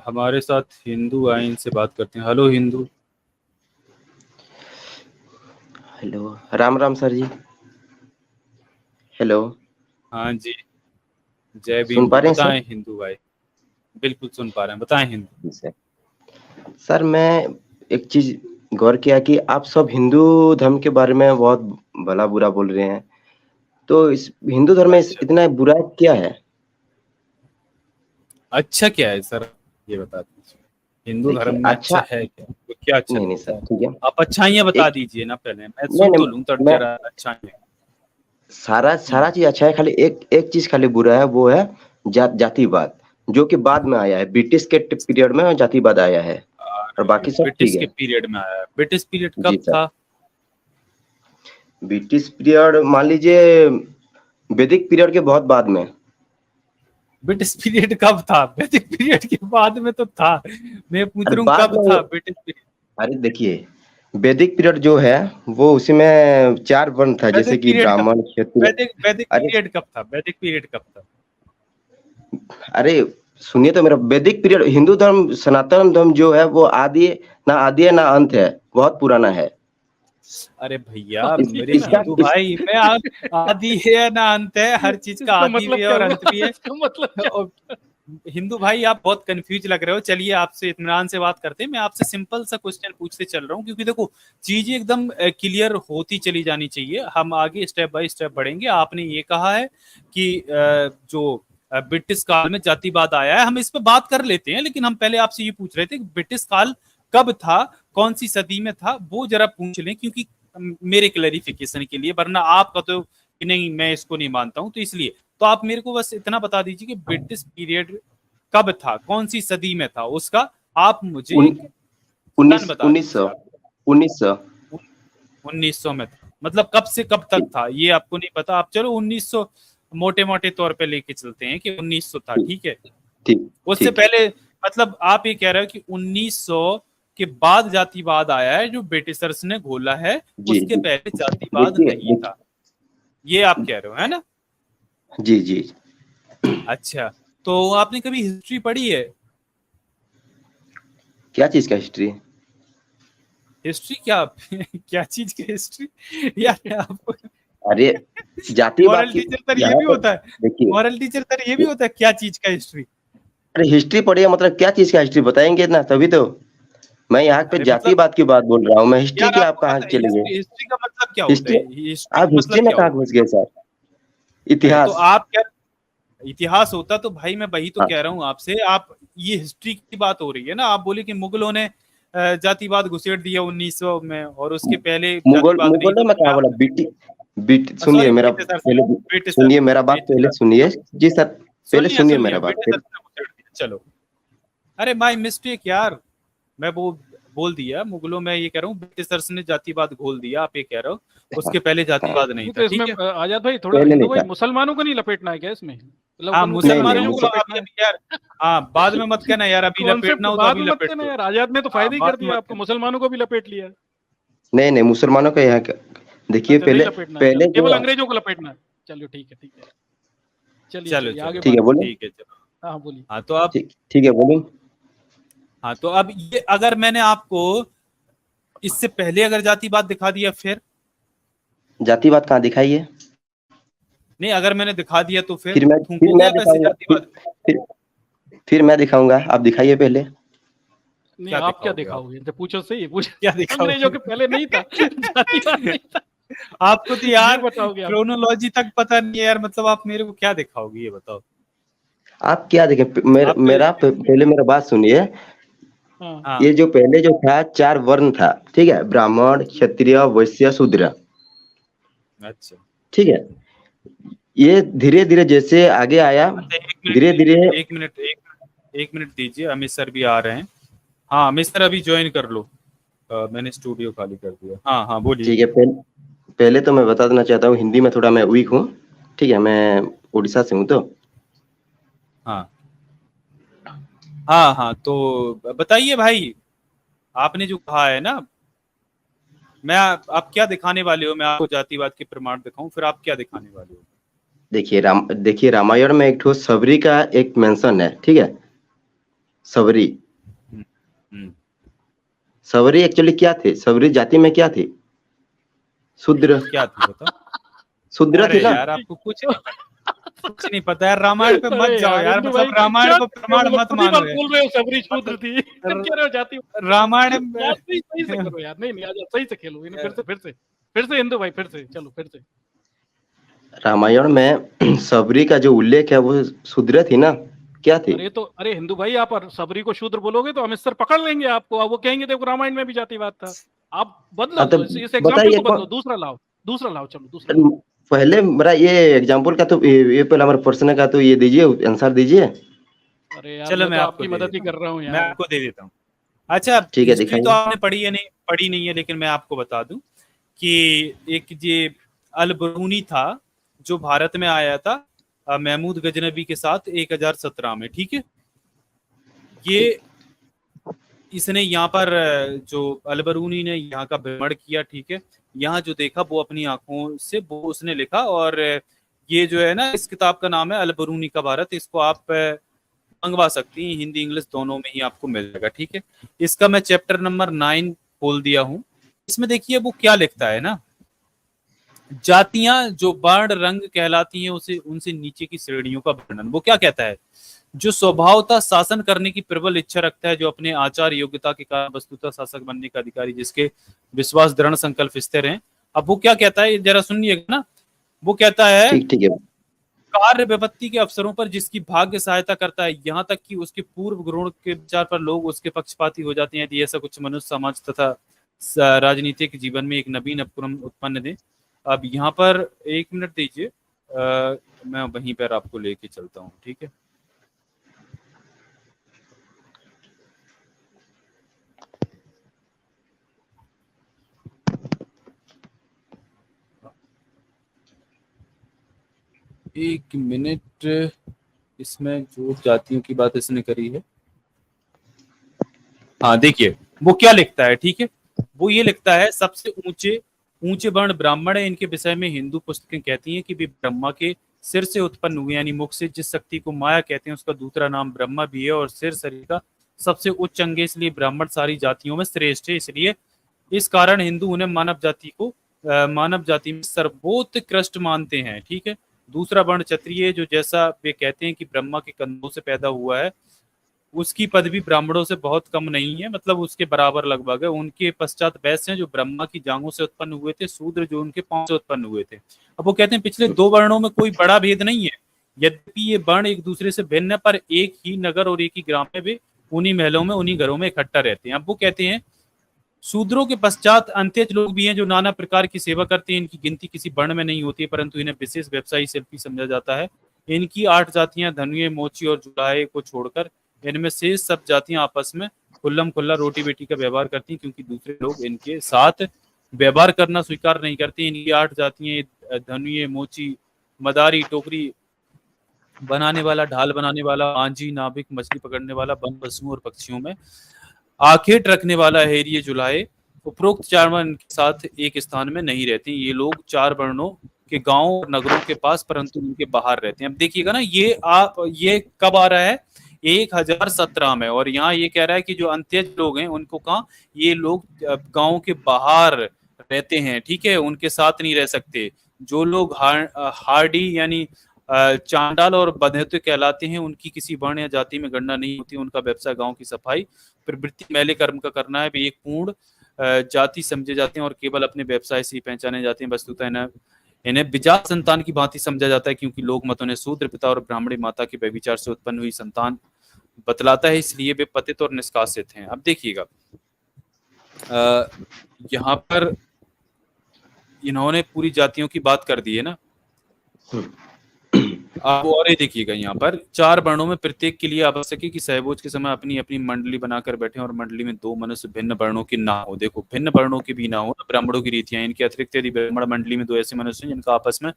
हमारे साथ हिंदू आए, इनसे बात करते हैं। हेलो हिंदू। हेलो, राम राम सर जी। हेलो, हाँ जी, जय सुन भीम पा जी। रहे हैं बताएं हिंदू भाई। बिल्कुल सुन पा रहे हैं, बताएं हिंदू। सर? सर मैं एक चीज गौर किया कि आप सब हिंदू धर्म के बारे में बहुत भला बुरा बोल रहे हैं। तो इस हिंदू धर्म में अच्छा, इतना बुरा क्या है? अच्छा क्या है सर, ये बता दीजिए। हिंदू देखिए धर्म में अच्छा अच्छा, है क्या, तो क्या अच्छा नहीं नहीं सर, लगता है? ठीक है। आप अच्छाइयाँ बता एक दीजिए ना, पहले मैं नहीं सुन तो नहीं, लूँ तब मैं जरा अच्छाइयाँ। सारा सारा चीज अच्छा है, खाली एक एक चीज खाली बुरा है, वो है जातिवाद, जो कि बाद में आया है, ब्रिटिश के पीरियड में जातिवाद आया है, और अरे बाकी सब ब्रिटिश ठीक के है। पीरियड में आया है? ब्रिटिश पीरियड जी कब सर, था? ब्रिटिश पीरियड मान लीजिए वैदिक पीरियड के बहुत बाद में। ब्रिटिश पीरियड कब था? वैदिक पीरियड के बाद में तो था। मैं पूछ अरे रहा हूँ बाद कब में, था ब्रिटिश पीरियड? अरे देखिए, वैदिक पीरियड जो है वो उसी में चार वर्ण था, जैसे वैदिक कि पीरियड कब ब्राह्मण, क्षत्रिय। वैदिक अरे पीरियड कब था? वैदिक पीरियड कब था? अरे सुनिए तो, मेरा वैदिक पीरियड, हिंदू धर्म सनातन धर्म जो है वो आदि है ना अंत है, बहुत पुराना है। अरे भैया इस, मेरे इसका हिंदू इस भाई, मैं आदि है ना अंत है, हर चीज का इसका आदि भी मतलब है क्या और हुआ? अंत भी है। इसका मतलब क्या? और हिंदू भाई आप बहुत कंफ्यूज लग रहे हो। चलिए आपसे इत्मीनान से बात करते हैं। मैं आपसे सिंपल सा क्वेश्चन पूछते चल रहा हूँ, क्योंकि देखो चीजें एकदम क्लियर होती चली जानी चाहिए। हम आगे स्टेप बाय स्टेप बढ़ेंगे। आपने ये कहा है कि जो ब्रिटिश काल में जातिवाद आया है, हम इस पे बात कर लेते हैं, लेकिन हम पहले आपसे ये पूछ रहे थे कि ब्रिटिश काल कब था, कौन सी सदी में था, वो जरा पूछ लें, क्योंकि मेरे क्लैरिफिकेशन के लिए, वरना आपका तो कि नहीं मैं इसको नहीं मानता हूं, तो इसलिए तो आप मेरे को बस इतना बता दीजिए कि ब्रिटिश पीरियड कब था, कौन सी सदी में था उसका। आप मुझे उन, एक सन बता उन्नीस सौ दीजिए आप। 1900। 1900 में था, मतलब कब से कब तक था ये आपको नहीं पता। आप चलो 1900 मोटे मोटे तौर पे लेके चलते हैं कि 1900 था, ठीक ठीक है। ठीक उससे ठीक। पहले, मतलब आप ये कह रहे हो कि 1900 के बाद जातिवाद आया है जो ब्रिटिशर्स ने घोला है, जी उसके जी, पहले जातिवाद देखिए नहीं था, ये आप कह रहे हो, है ना? जी जी। अच्छा, तो आपने कभी हिस्ट्री पढ़ी है? क्या चीज का हिस्ट्री? हिस्ट्री क्या? क्या चीज की हिस्ट्री यार आपको? अरे जातिवाद मॉरल की, टीचर सर ये यहाँ भी पर होता है? देखिए, मॉरल टीचर सर ये भी होता है क्या चीज का हिस्ट्री? अरे हिस्ट्री पढ़िए, मतलब क्या चीज का हिस्ट्री बताएंगे ना, तभी तो। मैं यहाँ पे अरे मतलब जातिवाद की बात बोल रहा हूँ, मैं हिस्ट्री यार की आप आपको कहाँ पता है चले गए? हिस्ट्री, हिस्ट्री का मतलब क्या होता हिस्ट्री, है? हिस्ट्री आप का हिस्ट्री मतलब में क्या कहाँ होता घुस गए सर? है? अरे तो इतिहास। आप क्या, इतिहास होता तो भाई मैं वही तो हाँ, कह रहा हूँ आपसे। आप ये हिस्ट्री की बात हो रही है ना, आप बोले कि मुगलों ने जातिवाद घुसेड़ दिया 1900 में, और उसके पहले जातिवाद नहीं था, मुगलों में तो कहा मैं बोला? बीटी बीटी सुनिए सॉरी मेरा ब्रिटिशर्स ने, पहले, ब्रिटिशर्स सुनिए मेरा बात पहले ब्रिटिशर्स सुनिए। जी सर, सुन पहले लिया सुनिए सुन लिया, मेरा बात ब्रिटिशर्स पहले। ने घुसेड़ दिया, चलो। अरे माय मिस्टेक यार, मैं वो बोल दिया मुगलों में, ये कह रहा हूँ ब्रिटिशर्स ने जातिवाद घोल दिया, आप ये कह रहे हो। हाँ उसके पहले हाँ, जातिवाद नहीं नहीं था, तो इसमें ठीक है। आजाद भाई, थोड़ा पहले हिंदू नहीं भाई, था। मुसलमानों को नहीं लपेटना है क्या इसमें? मतलब हाँ कौन से नहीं नहीं, मुसलमानों अंग्रेजों को को मुझे अभी लपेटना है? अभी यार, हाँ बाद में मत कहना यार, अभी कॉन्सेप्ट लपेटना हो तो बाद अभी में मत लपेट कहना दो। यार, आजाद ने तो हाँ फायदा ही बाद कर में दिया मत आपको, कहना। मुसलमानों को भी लपेट लिया। नहीं नहीं, मुसलमानों का यहाँ देखिए, अच्छा नहीं पहले लपेटना है, पहले चलो जो, केवल अंग्रेजों को लपेटना है। चलिए ठीक है, ठीक है, चलिए चलो चलिए चलो आगे ठीक है बात चलो बोलो। कीजिए। ठीक ठीक है चलो। हाँ हाँ, बोलिए। हाँ तो अब, ठीक है बोलो। हाँ तो अब ये अगर मैंने आपको इससे पहले अगर जातिवाद दिखा दिया फिर, जातिवाद कहाँ दिखाइए? नहीं अगर मैंने दिखा दिया तो फिर फिर थूकोगे मैं आप ऐसे दिखाऊंगा, जातिवाद? फिर फिर मैं दिखाऊंगा, आप दिखाइए पहले। नहीं क्या आप क्या दिखाओगे आप? दिखाओगे? जब पूछो सही पूछ। क्या अंग्रेजों दिखाओगे? के पहले नहीं था, जातिवाद नहीं था, आपको तो ये यार बताओगे आप? क्रोनोलॉजी तक पता नहीं है यार, मतलब आप मेरे को क्या दिखाओगे ये बताओ। आप क्या देखें, आप तो पहले मेरा बात सुनिए। हाँ हाँ ये जो पहले जो था, चार वर्ण था, ठीक है, ब्राह्मण, क्षत्रिय, वैश्य, शूद्र, अच्छा ठीक है। ये धीरे धीरे जैसे आगे आया, अच्छा, धीरे धीरे, एक मिनट दीजिए, अमित सर भी आ रहे हैं। हाँ अमित सर अभी ज्वाइन कर लो। मैंने स्टूडियो खाली कर दिया। हाँ हाँ बोलिए। ठीक है। पहले तो मैं बता देना चाहता हूँ, हिंदी में थोड़ा मैं वीक हूँ, ठीक है, मैं उड़ीसा से हूँ तो। हाँ हाँ हाँ तो बताइए भाई, आपने जो कहा है ना, मैं आप क्या दिखाने वाले हो? मैं आपको जातिवाद के प्रमाण दिखाऊं, फिर आप क्या दिखाने वाले हो? देखिए रामायण में एक ठो सबरी का एक मेंशन है, ठीक है। सबरी। हम्म, सबरी एक्चुअली क्या थे? सबरी जाति में क्या थे? शूद्र। क्या थी बताओ? शूद्र अरे थे ना? यार आपको कुछ नहीं पता यार, रामायण पे मत अरे जाओ यार यार, हिंदू भाई मतलब रामायण क्या को कर रहे हो? प्रमाण मतलब मत खुद ही मानो बात यार। बोल रहे हो सबरी शूद्र थी, फिर मतलब कह रहे हो जाति। रामायण यार सही से करो यार, नहीं नहीं आजा सही से खेलो, इन्हें फिर से हिंदू भाई, फिर से चलो फिर से। रामायण में सबरी का जो उल्लेख है वो शूद्र थी ना? क्या थी? अरे हिंदू भाई, आप सबरी को शूद्र बोलोगे तो हम इस सर पकड़ लेंगे आपको, अब वो कहेंगे देखो रामायण में भी जातिवाद था। आप हाँ तो बदलो, इस एग्जाम्पल बताइए को बदलो, दूसरा लाओ, चलो दूसरा लाओ। पहले मेरा ये एग्जाम्पल का तो ये पहले हमारे प्रश्न का तो ये दीजिए, आंसर दीजिए। अरे यार चलो मैं मैं तो आपको आपकी दे मदद ही देता हूँ, कर रहा हूँ मैं यार। आपको दे देता हूँ। अच्छा, ठीक है, हिस्ट्री तो दिखाइए। आपने पढ़ी नहीं है, लेकिन मैं आपको बता दूं कि एक ये अल बरूनी था जो भारत में आया था महमूद गजनबी के साथ 1017 में, ठीक है। ये इसने यहाँ पर जो अल बरूनी ने यहाँ का भ्रमण किया, ठीक है। यहाँ जो देखा वो अपनी आंखों से वो उसने लिखा, और ये जो है ना, इस किताब का नाम है अल बरूनी का भारत। इसको आप मंगवा सकती हैं, हिंदी इंग्लिश दोनों में ही आपको मिल जाएगा, ठीक है। इसका मैं चैप्टर नंबर 9 खोल दिया हूँ। इसमें देखिए वो क्या लिखता है ना, जातियां जो वर्ण रंग कहलाती हैं उसे उनसे नीचे की श्रेणियों का वर्णन। वो क्या कहता है? जो स्वभावतः शासन करने की प्रबल इच्छा रखता है, जो अपने आचार योग्यता के कारण वस्तुतः शासक बनने का अधिकारी, जिसके विश्वास दृढ़ संकल्प स्थिर हैं। अब वो क्या कहता है, जरा सुनिएगा ना। वो कहता है ठीक ठीक है। कार्य विपत्ति के अवसरों पर जिसकी भाग्य सहायता करता है, यहाँ तक कि उसके पूर्व ग्रहण के विचार पर लोग उसके पक्षपाती हो जाते हैं, यदि ऐसा कुछ मनुष्य समाज तथा राजनीतिक जीवन में एक नवीन उपक्रम उत्पन्न दे। अब यहाँ पर एक मिनट दीजिए, मैं वहीं पर आपको लेके चलता हूँ, ठीक है। एक मिनट, इसमें जो जातियों की बात इसने करी है, हाँ देखिए वो क्या लिखता है, ठीक है। वो ये लिखता है, सबसे ऊंचे ऊंचे वर्ण ब्राह्मण है, इनके विषय में हिंदू पुस्तकें कहती हैं कि वे ब्रह्मा के सिर से उत्पन्न हुए, यानी मुख से जिस शक्ति को माया कहते हैं उसका दूसरा नाम ब्रह्मा भी है, और सिर शरीर का सबसे उच्च अंग है, इसलिए ब्राह्मण सारी जातियों में श्रेष्ठ है। इसलिए इस कारण हिंदू उन्हें मानव जाति में सर्वोत्कृष्ट मानते हैं, ठीक है। दूसरा वर्ण क्षत्रिय, जो जैसा वे कहते हैं कि ब्रह्मा के कंधों से पैदा हुआ है, उसकी पदवी ब्राह्मणों से बहुत कम नहीं है, मतलब उसके बराबर लगभग है। उनके पश्चात वैश्य हैं जो ब्रह्मा की जांघों से उत्पन्न हुए थे, शूद्र जो उनके पांव से उत्पन्न हुए थे। अब वो कहते हैं पिछले दो वर्णों में कोई बड़ा भेद नहीं है, यद्यपि ये वर्ण एक दूसरे से भिन्न है, पर एक ही नगर और एक ही ग्राम में वे उन्हीं महलों में उन्हीं घरों में इकट्ठा रहते हैं। अब वो कहते हैं शूद्रों के पश्चात अंत्यज लोग भी हैं जो नाना प्रकार की सेवा करते हैं, इनकी गिनती किसी वर्ण में नहीं होती, परंतु इन्हें विशेष व्यवसायी शिल्पी समझा जाता है। इनकी 8 जातियां धनुए, मोची और जुलाहे को छोड़कर इनमें से सब जातियां आपस में खुल्लम खुल्ला रोटी बेटी का व्यवहार करती हैं, क्योंकि दूसरे लोग इनके साथ व्यवहार करना स्वीकार नहीं करते। इनकी 8 जातियां धनुए, मोची, मदारी, टोकरी बनाने वाला, ढाल बनाने वाला, आंजी, नाविक, मछली पकड़ने वाला, वन पशुओं और पक्षियों में आखेट रखने वाला, हेरिये, जुलाहे, उपरोक्त 4 वर्ण के साथ एक स्थान में नहीं रहते। ये लोग 4 वर्णों के गांवों और नगरों के पास, परंतु उनके बाहर रहते हैं। अब देखिएगा ना, ये कब आ रहा है? 1017 में। और यहाँ ये कह रहा है कि जो अंत्यज लोग हैं उनको कहा, ये लोग गांव के बाहर रहते हैं, ठीक है, उनके साथ नहीं रह सकते। जो लोग हार्डी यानी चांडाल और बधेते कहलाते हैं, उनकी किसी वर्ण या जाति में गणना नहीं होती। उनका व्यवसाय गांव की सफाई, प्रवृत्ति, मैले कर्म का करना है। वे एक पूर्ण जाति समझे जाते हैं और केवल अपने व्यवसाय से ही पहचाने जाते हैं। वस्तुतः इन्हें विजात संतान की भांति समझा जाता है, क्योंकि लोग मत उन्हें शूद्र पिता और ब्राह्मणी माता के व्यभिचार से उत्पन्न हुई संतान बतलाता है, इसलिए वे पतित और निष्कासित हैं। अब देखिएगा, यहाँ पर इन्होंने पूरी जातियों की बात कर दी है ना। आप और ये देखिएगा, यहाँ पर 4 वर्णों में प्रत्येक के लिए आवश्यक है कि सहभोज के समय अपनी अपनी मंडली बनाकर बैठे, और मंडली में 2 मनुष्य भिन्न वर्णों की ना हो। देखो, भिन्न वर्णों की भी ना हो, ब्राह्मणों की रीतियां। इनके अतिरिक्त यदि ब्राह्मण मंडली में 2 ऐसे मनुष्य हैं जिनका आपस में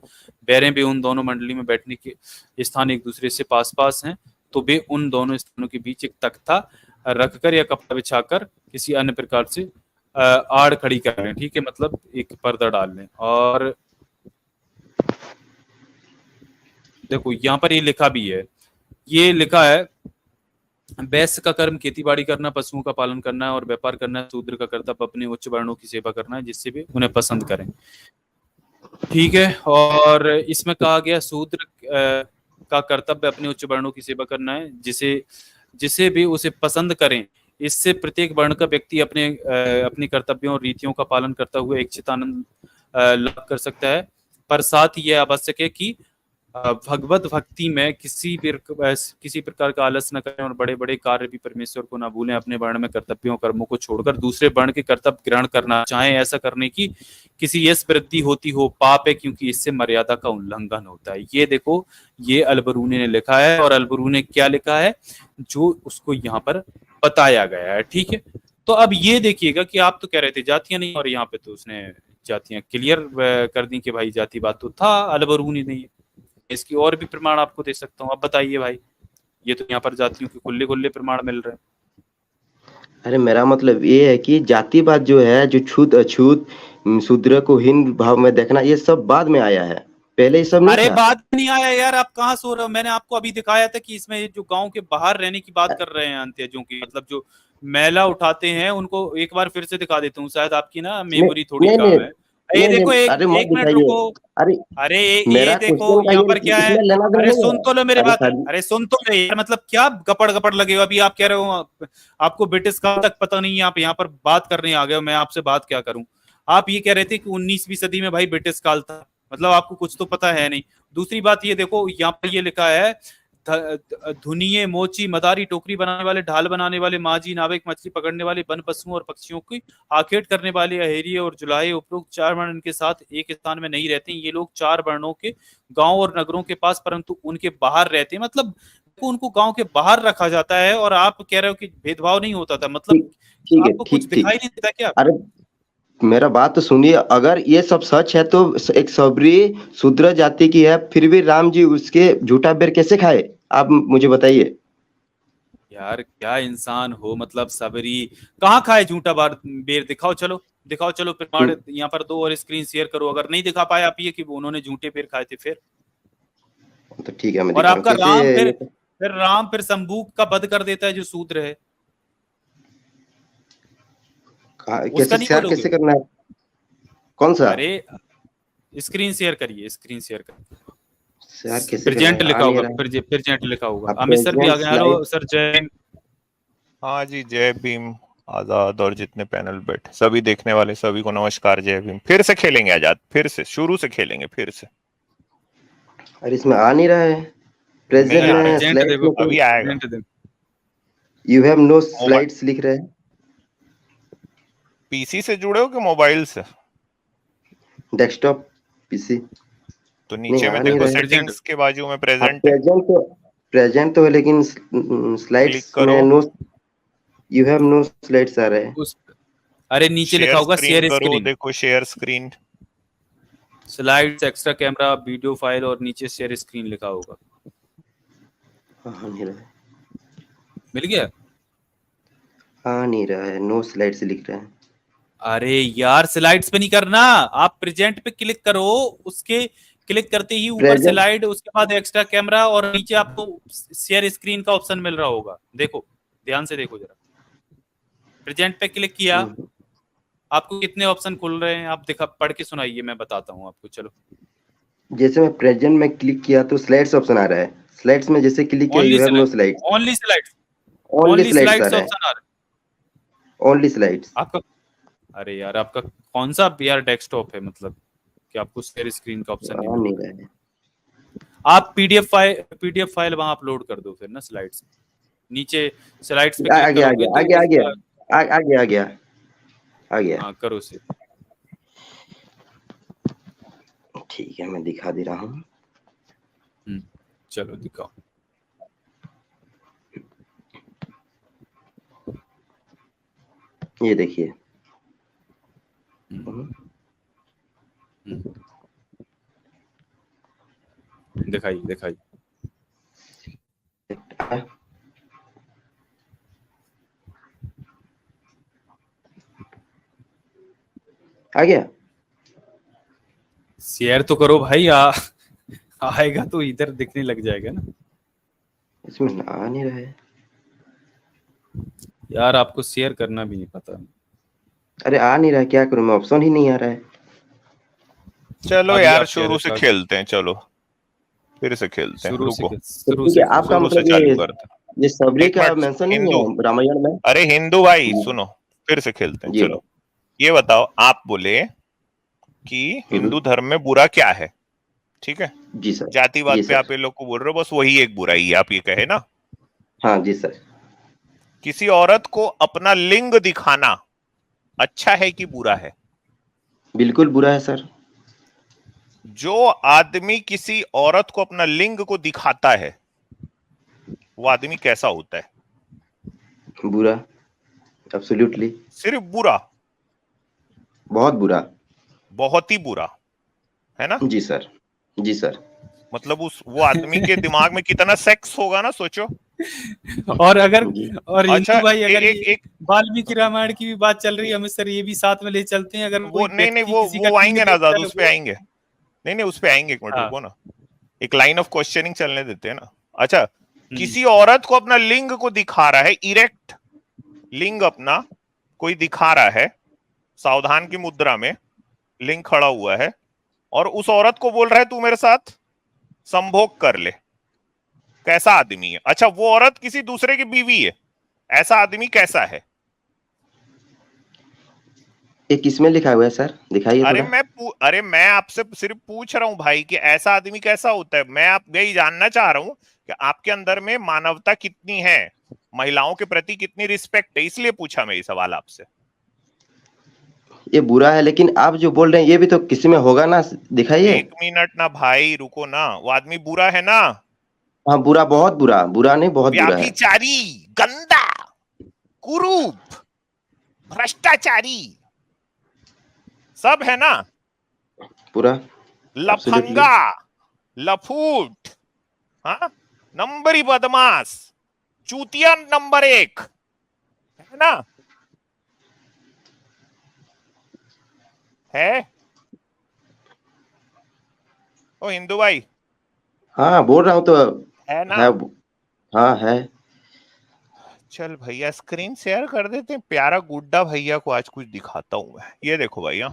बैरें भी उन दोनों मंडली में बैठने के स्थान एक दूसरे से पास पास हैं, तो वे उन दोनों स्थानों के बीच एक तख्ता रखकर या कपड़ा बिछाकर किसी अन्य प्रकार से आड़ खड़ी कर लें, ठीक है, मतलब एक पर्दा डाल लें। और देखो यहाँ पर ये लिखा भी है, ये लिखा है वैश्य का कर्म खेती बाड़ी करना, पशुओं का पालन करना और व्यापार करना। शूद्र का कर्तव्य अपने उच्च वर्णों की सेवा करना है, जिससे भी उन्हें पसंद करें। ठीक है। और इसमें कहा गया शूद्र का कर्तव्य अपने उच्च वर्णों की सेवा करना है, जिसे भी उसे पसंद करें। इससे प्रत्येक वर्ण का व्यक्ति अपने कर्तव्यों और रीतियों का पालन करता हुआ इच्छित आनंद लाभ कर सकता है। पर साथ ही यह आवश्यक है कि भगवत भक्ति में किसी प्रकार का आलस न करें और बड़े बड़े कार्य भी परमेश्वर को न भूलें। अपने वर्ण में कर्तव्यों कर्मों को छोड़कर दूसरे वर्ण के कर्तव्य ग्रहण करना चाहें, ऐसा करने की किसी यश वृद्धि होती हो पाप है, क्योंकि इससे मर्यादा का उल्लंघन होता है। ये देखो, ये अलबरूनी ने लिखा है, और अलबरूनी ने क्या लिखा है जो उसको यहाँ पर बताया गया है। ठीक है। तो अब ये देखिएगा कि आप तो कह रहे थे जातियां नहीं, और यहाँ पे तो उसने जातियां क्लियर कर दी कि भाई जातिवाद तो था अलबरूनी नहीं है। इसकी और भी प्रमाण आपको दे सकता हूँ। अब बताइए भाई, ये तो यहाँ पर जातियों के खुले खुले प्रमाण मिल रहे हैं। अरे मेरा मतलब ये है कि जातिवाद जो है, जो छूत अछूत शूद्र को हीन भाव में देखना, ये सब बाद में आया है, पहले ये सब नहीं अरे था। बात नहीं आया यार, आप कहाँ सो रहे हो? मैंने आपको अभी दिखाया था कि इसमें जो गांव के बाहर रहने की बात कर रहे हैं अंत्यजों की, मतलब जो मैला उठाते हैं उनको एक बार फिर से दिखा देता हूँ, शायद आपकी ना मेमोरी थोड़ी नहीं कम नहीं है। ये नहीं देखो, नहीं, एक अरे मत एक मिनट दिखाइए। रुको। अरे अरे ये मेरा देखो क्वेश्चन का यहाँ ये पर क्या है। इसमें लेना देना अरे नहीं सुन है। तो लो मेरी अरे बात। सर, अरे सुन तो ले यार, मतलब क्या गपड़ गपड़ लगे हो? अभी आप कह रहे हो आपको ब्रिटिश काल तक पता नहीं है, आप यहाँ पर बात करने आ गए हो। मैं आपसे बात क्या करूं? आप ये कह रहे थे कि 19वीं सदी में भाई ब्रिटिश काल था, मतलब आपको कुछ तो पता है नहीं। दूसरी बात ये देखो, यहाँ पर ये लिखा है धुनिये, मोची, मदारी, टोकरी बनाने वाले, ढाल बनाने वाले, माझी, नाविक, मछली पकड़ने वाले, वन पशुओं और पक्षियों की आखेट करने वाले, अहेरिये और जुलाहे, उपरोक्त 4 वर्ण इनके साथ एक स्थान में नहीं रहते। ये लोग 4 वर्णों के गांव और नगरों के पास, परंतु उनके बाहर रहते हैं। मतलब उनको गांव के बाहर रखा जाता है, और आप कह रहे हो कि भेदभाव नहीं होता था। मतलब ठीक ठीक है, आपको कुछ ठीक दिखाई ठीक। नहीं देता क्या? अरे मेरा बात तो सुनिए, अगर ये सब सच है तो एक सबरी शूद्र जाति की है, फिर भी राम जी उसके झूठा बेर कैसे खाए? आप मुझे बताइए। यार क्या इंसान हो, मतलब सबरी कहाँ खाए झूठा बेर? दिखाओ, चलो दिखाओ, चलो प्रमाण यहाँ पर दो और स्क्रीन शेयर करो। अगर नहीं दिखा पाए आप ये कि उन्होंने झूठे बेर खाए थे, तो ठीक है, मैं और दिखा रहा हूँ आपका राम कैसे। फिर राम फिर शंभू का वध कर देता है जो शूद्र है, उसका कैसे नहीं शेयर बोलोगे? कैसे करना है? कौन सा अरे स्क्रीन शेयर करिए, स्क्रीन शेयर करिए। शेयर कैसे करना प्रेजेंट है? आ लिखा नहीं होगा, रहा। प्रेजेंट लिखा होगा। आप अमित सर भी आ प्रेजेंट गए। स्लाइड। हेलो सर, जय हिंद। हाँ जी, जय भीम। आजाद और जितने पैनल बैठे सभी देखने वाले सभी को नमस्कार, जय भीम। फिर से खेलेंगे आजाद, फिर से शुरू से खेलेंगे फिर से। अरे इसमें आ नहीं रहा है प्रेजेंट नहीं आ रहा में, है, प्रेजेंट स्लाइड्स देखो, में तो अभी आएगा। प्रेजेंट देखो। You have no mobile slides लिख रहे हैं। पीसी से जुड़े हो कि मोबाइल से? Desktop PC. तो नहीं नीचे में आ नहीं देखो, रहा है। प्रेजेंट सेटिंग्स के बाजू में हाँ प्रेजेंट है, प्रेजेंट तो है, लेकिन क्लिक स्लाइड्स करो। में no, you have no slides आ रहे हैं। उस अरे नीचे लिखा शेयर होगा स्क्रीन शेयर करो, स्क्रीन, देखो share screen. Slides, extra camera, video file, और नीचे शेयर स्क्रीन लिखा होगा। हाँ नहीं रहा है, मिल गया? हाँ नहीं रहा है, नो स्लाइड्स लिख रहे हैं। अरे यार स्लाइड्स पे नहीं करना, आप प्रेजेंट पे क्लिक करो। उसके क्लिक करते ही ऊपर प्रेजेंट। स्लाइड, उसके बाद एक्स्ट्रा कैमरा, और नीचे आपको शेयर स्क्रीन का ऑप्शन मिल रहा होगा। देखो, ध्यान से देखो जरा। प्रेजेंट पे क्लिक किया, आपको कितने ऑप्शन खुल रहे हैं? आप दिखा, पढ़ के सुनाइए, मैं बताता हूँ आपको। चलो, जैसे मैं प्रेजेंट में क्लिक किया तो स्लाइड्स ऑप्शन आ रहा है। स्लाइड्स में जैसे क्लिक किया, only you have no slide, slides. Only slides, only only slides आ स्लाइड्स रहा है। ऑप्शन आ रहा ओनली स्लाइड्स। है आपका। अरे यार, आपका कौन सा यार डेस्कटॉप है, मतलब कि आपको शेयर स्क्रीन का ऑप्शन नहीं आ मिल नहीं रहा है? रहा है। आप पीडीएफ फाइल वहां अपलोड कर दो फिर ना स्लाइड्स में। नीचे स्लाइड्स पे आ क्लिक गया आ करोगे गया आ तो गया आ उसका, गया आ गया आ गया आ गया। हाँ करो से। ठीक है, मैं दिखा दे रहा हूँ। चलो दिखाओ। ये देखिए। दिखाई दिखाई। आ गया। शेयर तो करो भाई, आएगा तो इधर दिखने लग जाएगा ना। इसमें आ नहीं रहा है। यार आपको शेयर करना भी नहीं पता। अरे आ नहीं रहा, क्या करूं मैं, ऑप्शन ही नहीं आ रहा है। चलो अभी यार आप कह शुरू रहे से थे खेलते हैं, चलो फिर से खेलते हैं, शुरू से रुको तो शुरू ठीक से है, आपका शुरू से मतलब चालू करते ये सबरी हैं। एक का मिनट, मेंशन नहीं हिंदू, है रामायण में? अरे हिंदू भाई सुनो, फिर से खेलते हैं, जी चलो ये बताओ, आप बोले कि हम्म, हिंदू धर्म में बुरा क्या है, ठीक है, जी सर। जातिवाद जी पे आप सर। ये लोग को बोल रहे हो, बस वही एक बुराई है, आप ये कहे ना। हाँ जी सर। किसी औरत को अपना लिंग दिखाना अच्छा है कि बुरा है? बिल्कुल बुरा है सर। जो आदमी किसी औरत को अपना लिंग को दिखाता है वो आदमी कैसा होता है? बुरा, एब्सोल्युटली। सिर्फ बुरा? बहुत बुरा। बहुत ही बुरा, है ना? जी सर। जी सर। मतलब उस वो आदमी के दिमाग में कितना सेक्स होगा ना, सोचो। और अगर जी और अच्छा हिंदू भाई अगर एक ये एक वाल्मीकि रामायण की भी बात चल रही है, हमें सर ये भी साथ में ले चलते हैं। अगर वो कोई नहीं नहीं, व्यक्ति किसी का वो लिंग आएंगे ना देखता आजाद, है उस पे वो, आएंगे। नहीं नहीं उस पे आएंगे, एक मिनट हाँ रुको ना, एक लाइन ऑफ क्वेश्चनिंग चलने देते हैं ना। अच्छा, हम्म, किसी औरत को अपना लिंग को दिखा रहा है, इरेक्ट लिंग अपना कोई दिखा रहा है, सावधान की मुद्रा में लिंग खड़ा हुआ है, और उस औरत को बोल रहा है तू मेरे साथ संभोग कर ले, कैसा आदमी है? अच्छा, वो औरत किसी दूसरे की बीवी है, ऐसा आदमी कैसा है? ये किसमें लिखा हुआ है सर, दिखाइए थोड़ा। अरे मैं आपसे सिर्फ पूछ रहा हूं भाई कि ऐसा आदमी कैसा होता है। मैं आप यही जानना चाह रहा हूं कि आपके अंदर में मानवता कितनी है, महिलाओं के प्रति कितनी रिस्पेक्ट है, इसलिए पूछा मैं ये सवाल आपसे। ये बुरा है, लेकिन आप जो बोल रहे हैं ये भी तो किसी में होगा ना, दिखाइए। एक मिनट ना भाई, रुको ना, वो आदमी बुरा है ना? हाँ बुरा, बहुत बुरा, बुरा नहीं बहुत बुरा है। व्याभिचारी, गंदा, कुरूप, भ्रष्टाचारी, सब है ना? पूरा, एब्सोल्युटली। लफंगा, लफूट, हाँ, नंबरी बदमाश, चूतिया नंबर 1, है ना? है ओ हिंदू भाई, हाँ बोल रहा हूँ तो है ना? है। हाँ है। चल भैया स्क्रीन शेयर कर देते हैं, प्यारा गुड्डा भैया को आज कुछ दिखाता हूं मैं। ये देखो भैया,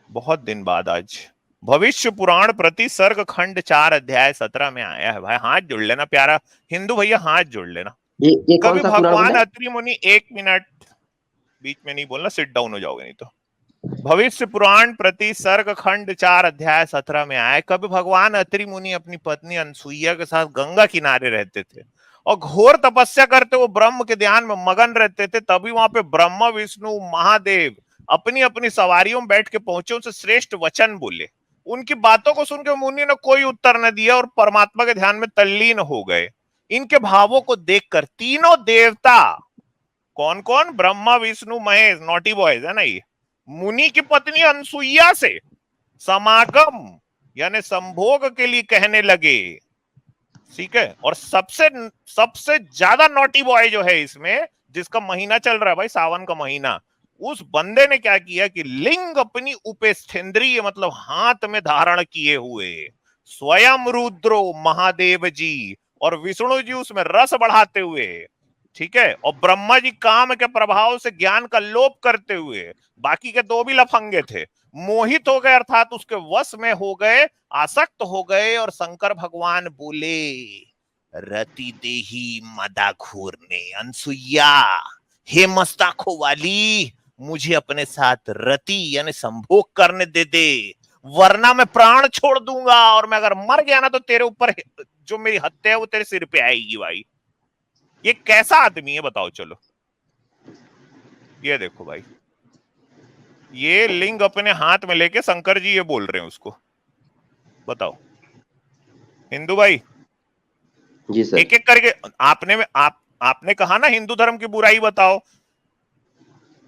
बहुत दिन बाद आज भविष्य पुराण प्रति सर्ग खंड 4 अध्याय 17 में आया है भाई। हाथ जोड़ लेना प्यारा हिंदू भैया, हाथ जोड़ लेना। ये कौन कभी सा पुराण भगवान बोले? अत्रि मुनि, 1 मिनट बीच में नहीं बोलना, सिट डाउन हो जाओगे नहीं तो। भविष्य पुराण प्रति सर्ग खंड 4 अध्याय 17 में आया, कभी भगवान अत्रि मुनि अपनी पत्नी अनसुईया के साथ गंगा किनारे रहते थे और घोर तपस्या करते वो ब्रह्म के ध्यान में मगन रहते थे। तभी वहां पे ब्रह्मा विष्णु महादेव अपनी अपनी सवारियों में बैठ के पहुंचे, उनसे श्रेष्ठ वचन बोले। उनकी बातों को सुनकर मुनि ने कोई उत्तर न दिया और परमात्मा के ध्यान में तल्लीन हो गए। इनके भावों को देखकर तीनों देवता, कौन कौन? ब्रह्मा विष्णु महेश, नॉटी बॉयज है ना ये, मुनि की पत्नी अनसुईया से समागम यानी संभोग के लिए कहने लगे। ठीक है, और सबसे सबसे ज्यादा नॉटी बॉय जो है इसमें, जिसका महीना चल रहा है भाई, सावन का महीना, उस बंदे ने क्या किया कि लिंग अपनी उपेस्थेंद्रिय मतलब हाथ में धारण किए हुए स्वयं रुद्रो महादेव जी और विष्णु जी उसमें रस बढ़ाते हुए, ठीक है, और ब्रह्मा जी काम के प्रभाव से ज्ञान का लोप करते हुए, बाकी के 2 भी लफंगे थे, मोहित हो गए अर्थात उसके वश में हो गए, आसक्त हो गए। और शंकर भगवान बोले, रति देही मदाखोर ने, अनसुईया हे मस्ताखो वाली, मुझे अपने साथ रति यानी संभोग करने दे दे, वरना मैं प्राण छोड़ दूंगा, और मैं अगर मर गया ना तो तेरे ऊपर जो मेरी हत्या है वो तेरे सिर पे आएगी भाई। ये कैसा आदमी है बताओ? चलो ये देखो भाई, ये लिंग अपने हाथ में लेके शंकर जी ये बोल रहे हैं उसको, बताओ हिंदू भाई। जी सर। एक एक करके आपने कहा ना हिंदू धर्म की बुराई बताओ,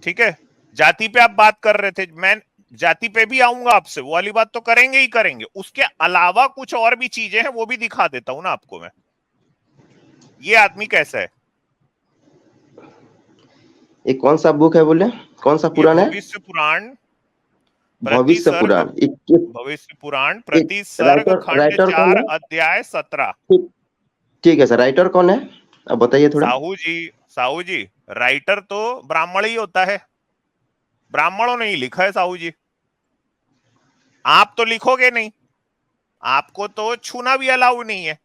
ठीक है, जाति पे आप बात कर रहे थे, मैं जाति पे भी आऊंगा आपसे, वो वाली बात तो करेंगे ही करेंगे। उसके अलावा कुछ और भी चीजें हैं वो भी दिखा देता हूं ना आपको मैं। ये आदमी कैसा है? ये कौन सा बुक है बोले, कौन सा ये पुराण है? भविष्य पुराण प्रति भविष्य सर्ग, पुराण। भविष्य पुराण प्रति सर्ग राइटर खंड राइटर कौन 4 है? अध्याय 17। ठीक है सर, राइटर कौन है? अब बताइए थोड़ा। साहू जी राइटर तो ब्राह्मण ही होता है, ब्राह्मणों ने ही लिखा है साहू जी, आप तो लिखोगे नहीं, आपको तो छूना भी अलाउ नहीं है।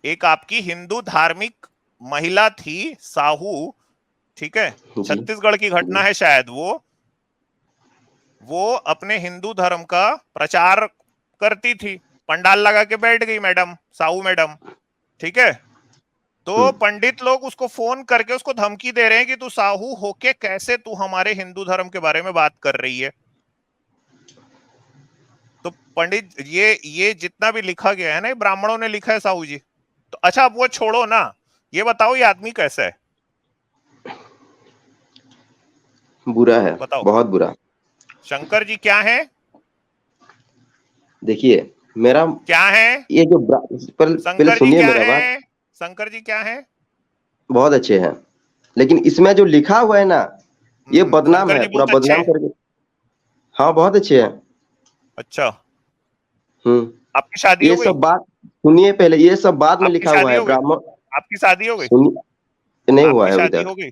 एक आपकी हिंदू धार्मिक महिला थी साहू, ठीक है, जी छत्तीसगढ़ की घटना है शायद, वो अपने हिंदू धर्म का प्रचार करती थी, पंडाल लगा के बैठ गई मैडम, साहू मैडम, ठीक है, तो पंडित लोग उसको फोन करके उसको धमकी दे रहे हैं कि तू साहू होके कैसे तू हमारे हिंदू धर्म के बारे में बात कर रही है। तो पंडित ये जितना भी लिखा गया है ना, ब्राह्मणों ने लिखा है साहू जी। तो अच्छा अब वो छोड़ो ना, ये बताओ ये आदमी कैसा है? बुरा है, बताओ बहुत बुरा। शंकर जी क्या है? देखिए मेरा क्या है ये जो पहले शंकर जी सुनिए क्या मेरा बात। है? शंकर जी क्या है? बहुत अच्छे हैं, लेकिन इसमें जो लिखा हुआ है ना, ये बदनाम शंकर है, जी पूरा बहुत अच्छे बदनाम हैं। करके। हाँ बहुत अच्छे हैं। अच्छा आपकी शादी ये हो गई? सब बात सुनिए पहले, ये सब बाद में आपकी लिखा हुआ शादी है हो गई? ब्राह्मण। आपकी शादी हो गई? सुनिए, नहीं हुआ आपकी है अभी शादी तक। हो गई?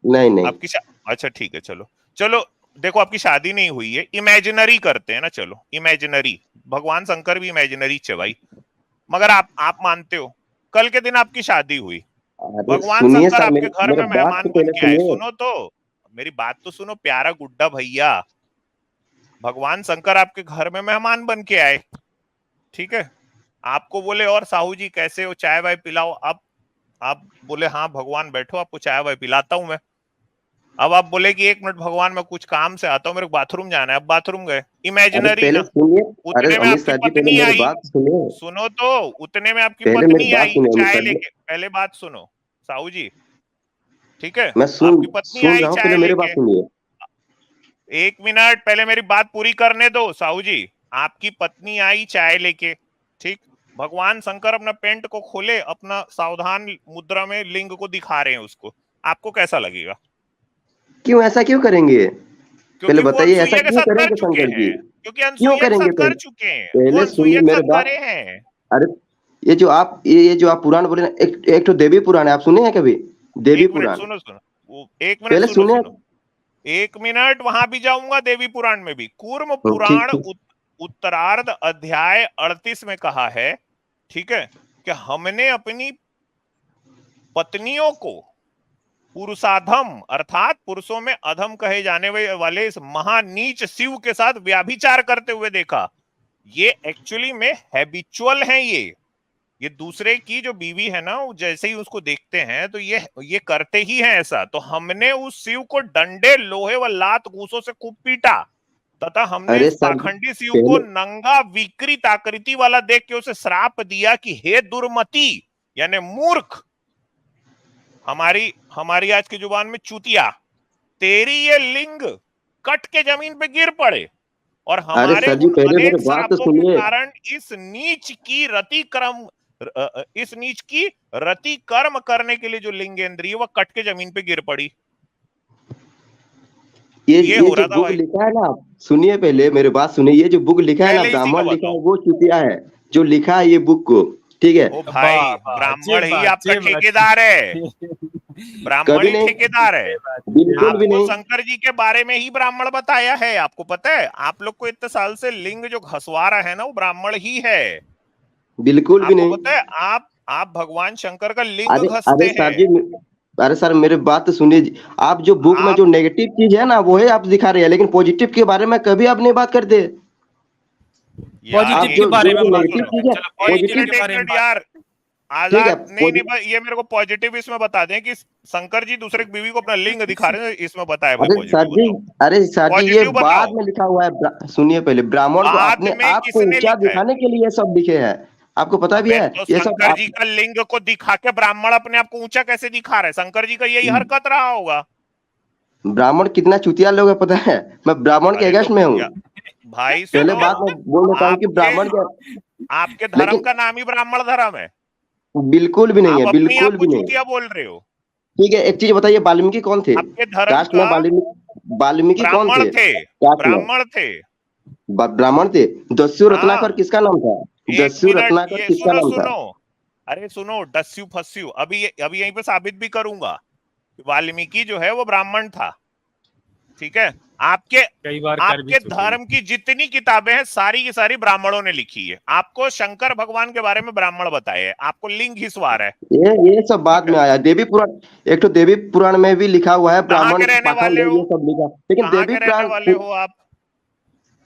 नहीं नहीं। आपकी अच्छा ठीक है, चलो चलो देखो आपकी शादी नहीं हुई है, इमेजिनरी करते हैं ना, चलो इमेजिनरी, भगवान शंकर भी इमेजिनरी चे भाई, मगर आप मानते हो कल के दिन आपकी शादी हुई, अरे भगवान सुनिए शंकर सर, आपके घर मेरे में बात मेहमान तो बन पहले के आए, सुनिए। सुनो तो मेरी बात तो सुनो प्यारा गुड्डा भैया, भगवान शंकर आपके घर में मेहमान बन के आए, ठीक है, आपको बोले और साहू जी कैसे हो, चाय वाय पिलाओ, आप बोले हाँ भगवान बैठो आपको चाय वाय पिलाता हूं मैं। अब आप बोले कि 1 मिनट भगवान मैं कुछ काम से आता हूँ, मेरे को बाथरूम जाना है, अब बाथरूम गए, अरे इमेजिनरी पहले ना। सुनिए, अरे उतने में अमित आपकी शाह जी पहले पत्नी मेरी आई, बात सुनिए। सुनो तो, उतने में आपकी पहले मेरी पत्नी बात आई सुनिए अमित चाय शाह जी। लेके, पहले बात सुनो साहू जी, ठीक है, मैं आपकी पत्नी सुन आई रहा हूँ, चाय पहले मेरी बात लेके, सुनिए। 1 मिनट पहले मेरी बात पूरी करने दो साहू जी। आपकी पत्नी आई चाय लेके, ठीक, भगवान शंकर अपना पेंट को खोले, अपना सावधान मुद्रा में लिंग को दिखा रहे हैं उसको, आपको कैसा लगेगा? क्यों ऐसा क्यों करेंगे? पहले क्योंकि वो बताइए, ऐसा अनसुईया के क्यों साथ कर करेंगे चुके शंकर जी? हैं, क्योंकि क्यों अनसुईया के करेंगे? साथ कर चुके हैं, वो पहले अनसुईया सुनिए के मेरे साथ बात। करे हैं। अरे ये जो आप पुराण बोले ना, एक तो देवी पुराण है, आप सुने हैं कभी? देवी 1 मिनट पुराण सुनो सुनो, वो 1 मिनट पहले सुनो सुने। सुनो, 1 मिनट वहां भी जाऊंगा, देवी पुराण में भी, कूर्म ठीक पुराण ठीक। उत्तरार्ध अध्याय 38 में कहा है, ठीक है, कि हमने अपनी पत्नियों को पुरुषाधम अर्थात पुरुषों में अधम कहे जाने वाले इस महानीच शिव के साथ व्याभिचार करते हुए देखा। ये एक्चुअली में हैबिचुअल है, ये दूसरे की जो बीवी है ना, जैसे ही उसको देखते हैं तो ये करते ही हैं ऐसा। तो हमने उस शिव को डंडे, लोहे व लात घूसों से खूब पीटा तथा हमने अरे इस सर पाखंडी शिव को पहले नंगा विकृत आकृति वाला देख के उसे श्राप दिया कि हे दुर्मति यानी मूर्ख, हमारी आज की जुबान में चूतिया, तेरी ये लिंग कट के जमीन पे गिर पड़े और अरे हमारे सर जी उन पहले मेरे अनेक बात तो श्रापों के सुनिए। कारण इस नीच की रति कर्म करने के लिए जो लिंगेंद्रिय वह कट के जमीन पे गिर पड़ी। ये हो जो रहा था बुक भाई, लिखा है ना, सुनिए पहले मेरे बात सुनिए। ये जो बुक लिखा है ना, पहले इसी का ब्राह्मण लिखा है, बताओ। वो चुतिया है जो लिखा है ये बुक को, ठीक है? ओ भाई वाह वाह, ब्राह्मण ही बात, आपका बात। ठेकेदार है, ब्राह्मण कभी ही नहीं, ठेकेदार है। बिल्कुल भी आपको नहीं। शंकर जी के बारे में ही ब्राह्मण बताया है, आपको पता है, आप लोग को इतने साल से लिंग जो घसवा रहा है ना वो ब्राह्मण ही है, बिल्कुल भी आपको नहीं। पता है, आप भगवान शंकर का लिंग अरे घसते अरे सर हैं। जी, अरे सर मेरे बात तो सुनिए जी। आप जो बुक में आप जो नेगेटिव चीज है ना, वो है आप दिखा रहे हैं, लेकिन पॉजिटिव के बारे में कभी आप नहीं बात करते। यार आप पॉजिटिव के जो बारे जो में जो बात नेगेटिव करते हैं, चीज है, चलो एक पॉजिटिव पॉजिटिव, मिनट के एक बारे में मिनट बात यार, करते हैं। ठीक है। आजाद नहीं ये मेरे को पॉजिटिव इसमें बता दें कि शंकर जी दूसरे की बीवी को अपना लिंग दिखा रहे हैं, इसमें बताया भाई अरे सर पॉजिटिव जी, बताओ, अरे सर जी, ये पॉजिटिव बाद बताओ। में लिखा हुआ है। सुनिए पहले, ब्राह्मण को बाद अपने में आप को किसने ऊंचा लिखा है? दिखाने के लिए ये सब लिखे हैं। आपको पता भी अबे है तो ये सब? शंकर आप जी का लिंग को दिखा के ब्राह्मण अपने आप को ऊंचा कैसे दिखा रहे? शंकर जी का यही हरकत रहा होगा। ब्राह्मण कितना चुतिया लोग है पता है? मैं ब्राह्मण के अरे तो अगेंस्ट में हूँ। भाई पहले सुनो, बात मैं बोल देता हूँ कि आपके ब्राह्मण के, आपके धर्म लेकिन का नाम ही ब्राह्मण धर्म है, बिल्कुल भी नहीं आप है, अपने आप बिल्कुल को भी नहीं। चूतिया बोल रहे हो। ठीक है, एक चीज बताइए, वाल्मीकि कौन थे? आपके धर्म कास्ट में का वाल्मीकि कौन ब्राह्मण थे थे, कास्ट में? ब्राह्मण थे। ब्राह्मण थे। दस्यु हाँ। रत्नाकर किसका नाम था? एक दस्यु मिनट, रत्नाकर ये किसका सुनो नाम था? सुनो, अरे सुनो, डस्यू फस्यू अभी यहीं पे साबित भी करूंगा। वाल्मीकि जो है वो ब्राह्मण था, ठीक है। आपके कई बार कर भी आपके चुके हैं। धर्म की जितनी किताबें हैं सारी की सारी ब्राह्मणों ने लिखी है। आपको शंकर भगवान के बारे में ब्राह्मण बताए हैं, आपको लिंग ही सवार है। ये सब बाद में आया। देवी पुराण, एक तो देवी पुराण में भी लिखा हुआ है, कहाँ ब्राह्मण के रहने पाखंड वाले है, हो? ये सब लिखा। लेकिन कहाँ देवी के रहने पुराण, वाले हो आप?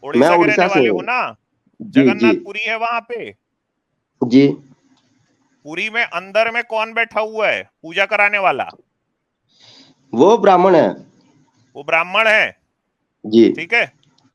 मैं उड़ीसा के रहने उड़ीसा से वाले हूँ। हो ना? जी जी जगन्नाथपुरी है वहां पे। जी। पुरी में अंदर में कौन बैठा हुआ है पूजा कराने वाला? वो ब्राह्मण है। वो ब्राह्मण है, जी। ठीक है।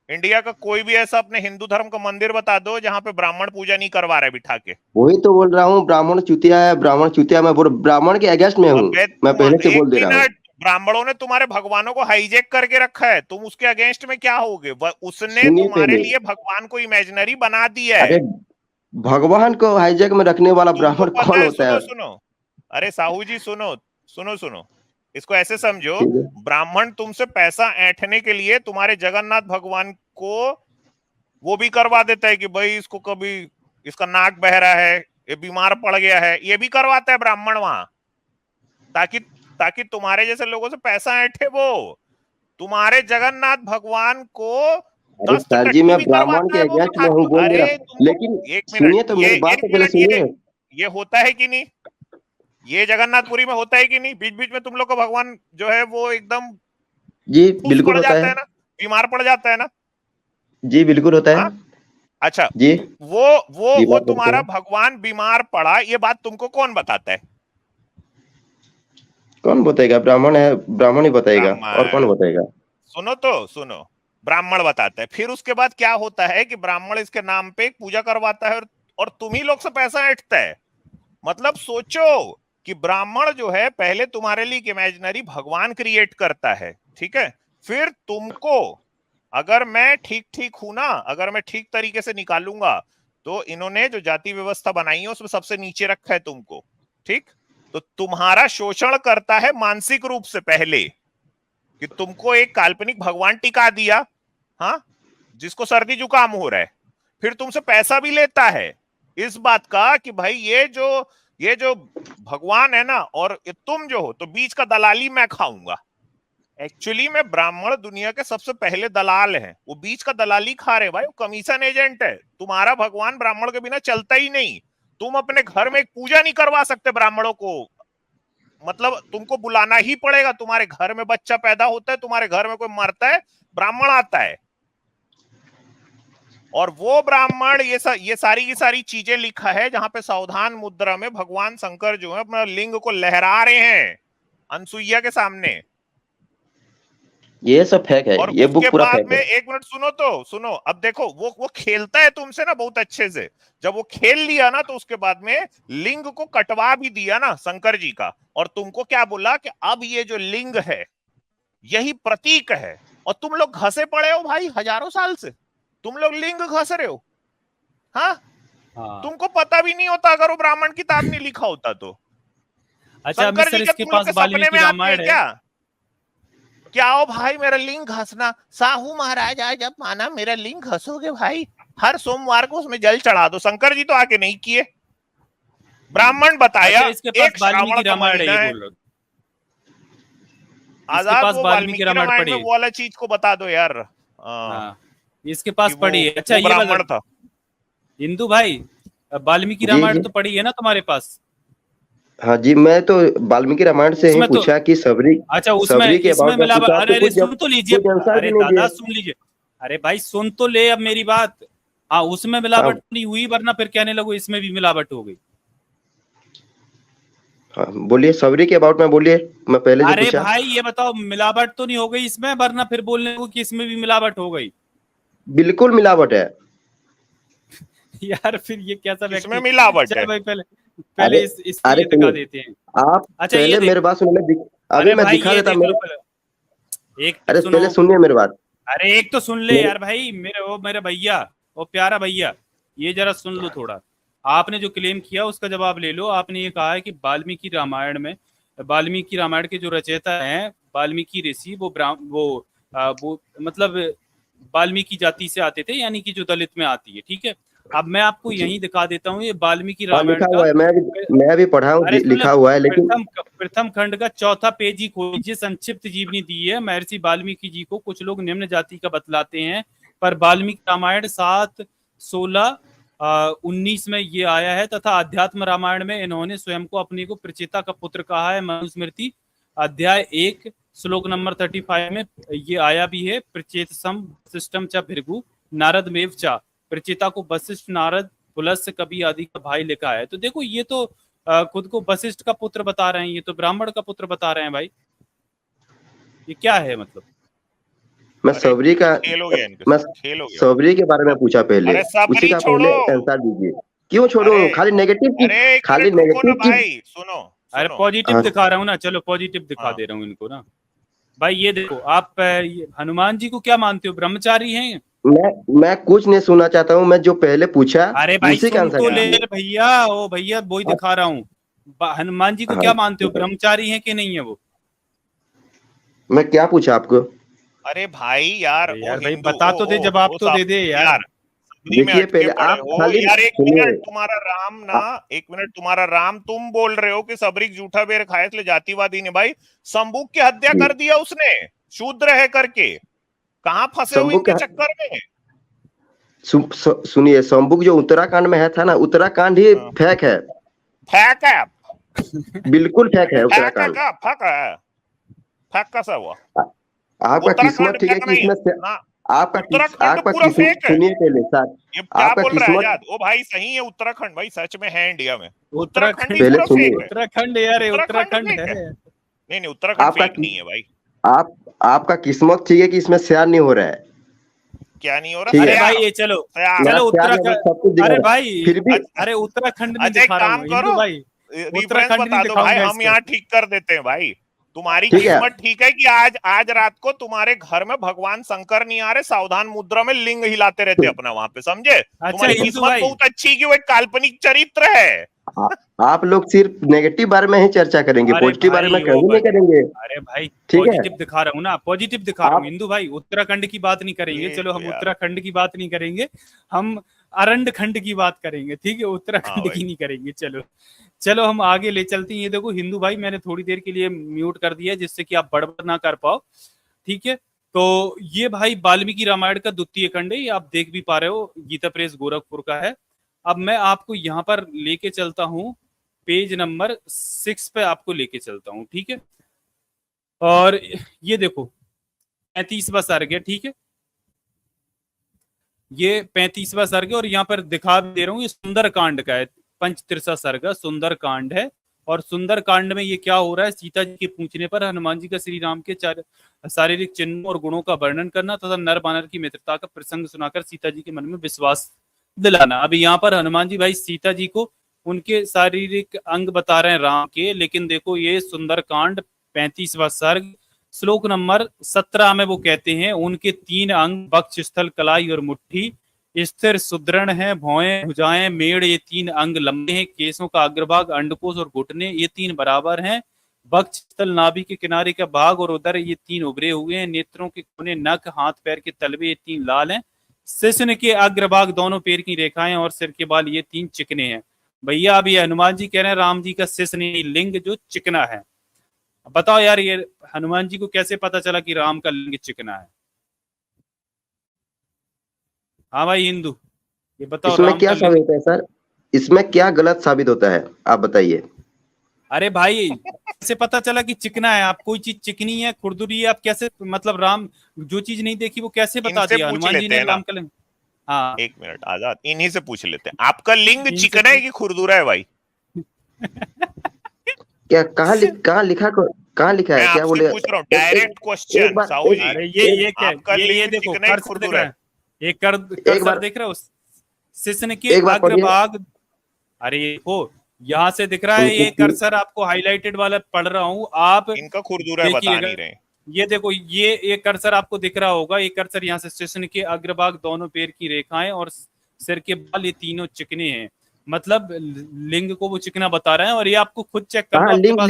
इंडिया का कोई भी ऐसा अपने हिंदू धर्म का मंदिर बता दो जहां पे ब्राह्मण पूजा नहीं करवा रहे बिठा के। वही तो बोल रहा हूँ, ब्राह्मण चुतिया है, ब्राह्मण चुतिया। मैं ब्राह्मण के अगेंस्ट में हूँ, अबे मैं तुम पहले से एक बोल दे रहा हूँ। मिनट, ब्राह्मणों ने तुम्हारे भगवानों को हाईजेक करके रखा है, तुम उसके अगेंस्ट में क्या होगे? उसने सुनिए तुम्हारे पहले। लिए भगवान को इमेजिनरी बना दिया है। अरे भगवान को हाईजैक में रखने वाला तुमको ब्राह्मण पता कौन है, होता है? सुनो सुनो, अरे साहू जी सुनो, सुनो सुनो, इसको ऐसे समझो। ठीक है। ब्राह्मण तुमसे पैसा ऐंठने के लिए तुम्हारे जगन्नाथ भगवान को वो भी करवा देता है कि भाई इसको कभी इसका नाक बह रहा है, ये बीमार पड़ गया है, ये भी करवाता है ब्राह्मण वहां, ताकि ताकि तुम्हारे जैसे लोगों से पैसा ऐंठे। वो तुम्हारे जगन्नाथ भगवान को अरे दस्त सर जी, कट्टी मैं भी ब्राह्मण करवाता के है वो अगेंस्ट बिठा में हूँ, के। बोल दे अरे रहा। तुमको लेकिन एक मिनट, सुनिए तो, ये मेरी बात एक तो पहले मिनट, सुनिए। ये होता है कि नहीं? ये जगन्नाथपुरी में होता है कि नहीं? बीच बीच में तुम लोग का भगवान जो है वो एकदम जी फुस बिल्कुल पड़ होता जाता है। है ना, बीमार पड़ जाता है ना? जी बिल्कुल होता है। हाँ, अच्छा। जी वो बीमार पड़ते तुम्हारा हैं। भगवान बीमार पड़ा, ये बात तुमको कौन बताता है? कौन बताएगा? ब्राह्मण है, ब्राह्मण ही बताएगा, और कौन ब्राह्मण। बताएगा? सुनो तो सुनो, ब्राह्मण बताता है। फिर उसके बाद क्या होता है कि ब्राह्मण इसके नाम पे एक पूजा करवाता है, और तुम ही लोग से पैसा ऐंठता है। मतलब सोचो कि ब्राह्मण जो है पहले तुम्हारे लिए एक इमेजिनरी भगवान क्रिएट करता है, ठीक है। फिर तुमको, अगर मैं ठीक ठीक हूं ना, अगर मैं ठीक तरीके से निकालूंगा, तो इन्होंने जो जाति व्यवस्था बनाई है उसमें सबसे नीचे रखा है तुमको, ठीक। तो तुम्हारा शोषण करता है मानसिक रूप से पहले, कि तुमको एक काल्पनिक भगवान टिका दिया, हाँ, जिसको सर्दी जुकाम हो रहा है। फिर तुमसे पैसा भी लेता है इस बात का कि भाई ये जो भगवान है ना, और ये तुम जो हो, तो बीच का दलाली मैं खाऊंगा। एक्चुअली में ब्राह्मण दुनिया के सबसे पहले दलाल हैं, वो बीच का दलाली खा रहे भाई, वो कमीशन एजेंट है। तुम्हारा भगवान ब्राह्मण के बिना चलता ही नहीं। तुम अपने घर में एक पूजा नहीं करवा सकते ब्राह्मणों को, मतलब तुमको बुलाना ही पड़ेगा। तुम्हारे घर में बच्चा पैदा होता है, तुम्हारे घर में कोई मरता है, ब्राह्मण आता है। और वो ब्राह्मण ये सारी की सारी चीजें लिखा है, जहां पे सावधान मुद्रा में भगवान शंकर जो है अपना लिंग को लहरा रहे हैं अनसुईया के सामने। ये सब फेक है, और ये बुक उसके पूरा बाद फेक में, है। एक मिनट सुनो तो सुनो, अब देखो वो खेलता है तुमसे ना बहुत अच्छे से। जब वो खेल लिया ना, तो उसके बाद में लिंग को कटवा भी दिया ना शंकर जी का, और तुमको क्या बोला कि अब ये जो लिंग है यही प्रतीक है। और तुम लोग घसे पड़े हो भाई, हजारों साल से तुम लोग लिंग घस रहे हो। हाँ, तुमको पता भी नहीं होता अगर वो ब्राह्मण किताब नहीं लिखा होता तो। अच्छा शंकर जी मिस्टर, के इसके तुम लोग पास के सपने वाल्मीकि में आते हैं रामायण है। क्या हो भाई मेरा लिंग घसना? साहू महाराज आज जब माना मेरा लिंग घसोगे भाई, हर सोमवार को उसमें जल चढ़ा दो। शंकर जी तो आके नहीं किए, ब्राह्मण बताया। अच्छा, इसके पास एक वाल्मीकि श्रावण का रामायण है, महीना ये है। बोल रहा हूँ। इसके आजाद पास वो वाल्मीकि वाल्मीकि रामायण रामायण में पढ़ी है। वो वाला चीज को बता दो यार। हाँ, इसके कि पास पढ़ी है। अच्छा वो ये ब्राह्मण था। हिंदू भाई, वाल्मीकि जी रामायण जी। तो पढ़ी है ना तुम्हारे पास? हाँ जी, मैं तो वाल्मीकि रामायण से ही उसमें तो, पूछा कि सबरी, अच्छा उसमें सबरी के इसमें अबाउट में मिलावट, पूछा, अरे तो अरे सुन तो लीजिए, कुछ आंसर अरे भी नहीं दादा दिए। सुन लीजिए, अरे भाई सुन तो ले अब मेरी बात। हाँ, उसमें हाँ मिलावट नहीं हुई, वरना फिर कहने लगो इसमें भी मिलावट हो गई। हाँ, बोलिए सबरी के अबाउट में बोलिए, मैं पहले जो अरे पूछा। भाई ये बताओ, मिलावट तो नहीं हो गई इसमें, वरना फिर बोलने को कि इसमें भी मिलावट हो गई। बिल्कुल मिलावट है। यार फिर ये कैसा इसमें व्यक्ति। मिलावट चल है। भाई, पहले अरे पहले इसको अरे ये दिखा सुनिए, देते हैं। आप अच्छा ये पहले देख, मेरे बात सुनिए, अभी अरे मैं भाई दिखा ये देता देख लो मेरे। पहले, एक तो अरे सुनो। पहले सुनिए मेरी बात। अरे एक तो सुन ले यार भाई, मेरे भैया, वो प्यारा भैया, ये जरा सुन लो थोड़ा। आपने जो क्लेम किया उसका जवाब ले लो। आपने ये कहा है कि वाल्मीकि रामायण में, वाल्मीकि रामायण के जो रचयिता हैं वाल्मीकि ऋषि, वो वो मतलब वाल्मीकि जाति से आते थे, यानी कि जो दलित में आती है, ठीक है। अब मैं आपको यही दिखा देता हूँ, ये वाल्मीकि हाँ रामायण लिखा का, हुआ है, मैं भी पढ़ा हूँ, अरे सुन लिखा हुआ है, लेकिन प्रथम खंड का 4था पेज ही खोलिए, संक्षिप्त जीवनी दी है महर्षि वाल्मीकि जी को। कुछ लोग निम्न जाति का बतलाते हैं, पर वाल्मीकि रामायण 7/16/19 में ये आया है, तथा अध्यात्म रामायण में इन्होंने स्वयं को अपने को प्रचेता का पुत्र कहा है। मनुस्मृति अध्याय 1 श्लोक नंबर 35 में ये आया भी है, प्रचेतसम वशिष्ठम च भृगु नारद मेव चा, प्रचेता को वशिष्ठ, नारद, पुलस्त्य, कवि आदि का भाई लिखा है। तो देखो ये तो खुद को वशिष्ठ का पुत्र बता रहे हैं, ये तो ब्राह्मण का पुत्र बता रहे हैं भाई, ये क्या है मतलब? मैं सबरी का मैं सबरी के बारे में पूछा पहले, उसी का पहले आंसर दीजिए। क्यों छोड़ो, खाली नेगेटिव की, खाली नेगेटिव की। सुनो, अरे पॉजिटिव दिखा रहा हूँ ना, चलो पॉजिटिव दिखा दे रहा हूँ इनको ना भाई। ये देखो आप हनुमान जी को क्या मानते हो, ब्रह्मचारी हैं? मैं कुछ नहीं सुनना चाहता हूँ, मैं जो पहले पूछा अरे भाई उसी का आंसर तो ले भैया, ओ भैया वही दिखा रहा हूँ। हनुमान जी को क्या मानते हो, ब्रह्मचारी हैं कि नहीं है वो? मैं क्या पूछा आपको? अरे भाई यार भाई बता तो दे, जवाब तो दे दे यार। देखिए पहले आप खाली यार एक मिनट, तुम्हारा राम ना, एक मिनट, तुम्हारा राम, तुम बोल रहे हो कि सबरी जूठा बेर खाए इसलिए जातिवादी ने। भाई शंभुक की हत्या कर दिया उसने, शूद्र है करके। कहाँ फंसे हो इनके चक्कर में? सुनिए, शंभुक जो उत्तराखंड में है था ना, उत्तराखंड ही फेक है। फेक है, बिल्कुल फेक है उत्तराखंड। फेक कैसा हुआ? आपका किस्मत ठीक है कि इसमें आपका किस्मत, सुनिए पहले सर, आपका किस्मत, ओ भाई सही है, उत्तराखंड भाई सच में है इंडिया में। उत्तराखंड पहले सुनिए, उत्तराखंड यार, उत्तराखंड है। नहीं उत्तराखंड फेक नहीं है भाई। आपका किस्मत ठीक है कि इसमें शेयर नहीं हो रहा है। क्या नहीं हो रहा? अरे भाई ये चलो उत्तराखंड, अरे भाई फिर भी, अरे उत्तराखंड नहीं दिखा रहा हूँ भाई, उत्तराखंड बता दो भाई, हम यहाँ ठीक कर देते हैं भाई। तुम्हारी किस्मत ठीक है कि आज रात को तुम्हारे घर में भगवान शंकर नहीं आ रहे, सावधान मुद्रा में लिंग हिलाते रहते अपना वहां पे, समझे? तुम्हारी किस्मत बहुत अच्छी कि वो एक काल्पनिक चरित्र है। आप लोग सिर्फ नेगेटिव बारे में ही चर्चा करेंगे, पॉजिटिव बारे में कभी नहीं करेंगे। अरे भाई पॉजिटिव दिखा रहा हूँ ना, पॉजिटिव दिखा रहा हूँ हिंदू भाई। उत्तराखंड की बात नहीं करेंगे, चलो हम उत्तराखंड की बात नहीं करेंगे, हम अरंड खंड की बात करेंगे, ठीक है? उत्तराखंड की नहीं करेंगे। चलो हम आगे ले चलते हैं। ये देखो हिंदू भाई, मैंने थोड़ी देर के लिए म्यूट कर दिया जिससे कि आप बड़बड़ ना कर पाओ, ठीक है? तो ये भाई वाल्मीकि रामायण का द्वितीय खंड है, ये आप देख भी पा रहे हो, गीता प्रेस गोरखपुर का है। अब मैं आपको यहाँ पर लेके चलता हूँ, पेज नंबर 6 पे आपको लेके चलता हूँ, ठीक है? और ये देखो 35वां सर्ग है, ठीक है? ये 35वां सर्ग है, और यहाँ पर दिखा दे रहा हूँ, ये सुंदर कांड का है, पंचतीर्थ सर्ग सुंदर कांड है। और सुंदर कांड में ये क्या हो रहा है, सीता जी के पूछने पर हनुमान जी का श्री राम के शारीरिक चिन्हों और गुणों का वर्णन करना तथा नर बानर की मित्रता का प्रसंग सुनाकर सीता जी के मन में विश्वास दिलाना। अभी यहाँ पर हनुमान जी भाई सीता जी को उनके शारीरिक अंग बता रहे हैं राम के, लेकिन देखो ये सुंदर कांड 35वां सर्ग श्लोक नंबर 17 में वो कहते हैं, उनके 3 अंग वक्ष, स्थल, कलाई और मुट्ठी स्थिर सुदृढ़ है, भौएं, भुजाएं, मेड़, ये 3 अंग लंबे हैं, केसों का अग्रभाग, अंडकोश और घुटने ये 3 बराबर हैं, वक्ष, स्थल, नाभि के किनारे का भाग और उदर ये 3 उभरे हुए हैं, नेत्रों के कोने, नख, हाथ पैर के तलवे ये 3 लाल हैं, शिश्न के अग्रभाग, दोनों पैर की रेखाएं और सिर के बाल ये 3 चिकने हैं। भैया अभी हनुमान जी कह रहे हैं राम जी का शिश्न लिंग जो चिकना है। बताओ यार ये हनुमान जी को कैसे पता चला कि राम का लिंग चिकना है? हाँ भाई हिंदू, ये बताओ इसमें क्या साबित होता है सर, इसमें क्या गलत साबित होता है, आप बताइए। अरे भाई कैसे पता चला कि चिकना है? आप कोई चीज चिकनी है, खुरदुरी है, आप कैसे, मतलब राम जो चीज नहीं देखी वो कैसे बता दिया हनुमान जी ने राम का लिंग? हाँ एक मिनट आजाद, इन्हीं से पूछ लेते हैं, आपका लिंग चिकना है कि खुरदुरा है भाई? क्या कहाँ लिखा है, क्या बोले? पूछ रहा हूँ डायरेक्ट क्वेश्चन साहू जी। अरे ये क्या, ये देखो कर्सर दिख रहा है, ये कर्सर देख रहे हो, शिश्न के अग्रभाग, अरे देखो यहाँ से दिख रहा है, ये कर्सर आपको हाईलाइटेड वाला पढ़ रहा हूँ, आप इनका खुरदुरा बता नहीं रहे। ये देखो ये कर्सर आपको दिख रहा होगा, ये कर्सर यहाँ से शिश्न के अग्रभाग, दोनों पैर की रेखाएं और सिर के बाल ये तीनों चिकने हैं, मतलब लिंग को वो चिकना बता रहे हैं। और ये आपको खुद चेक करना, लिंक कहाँ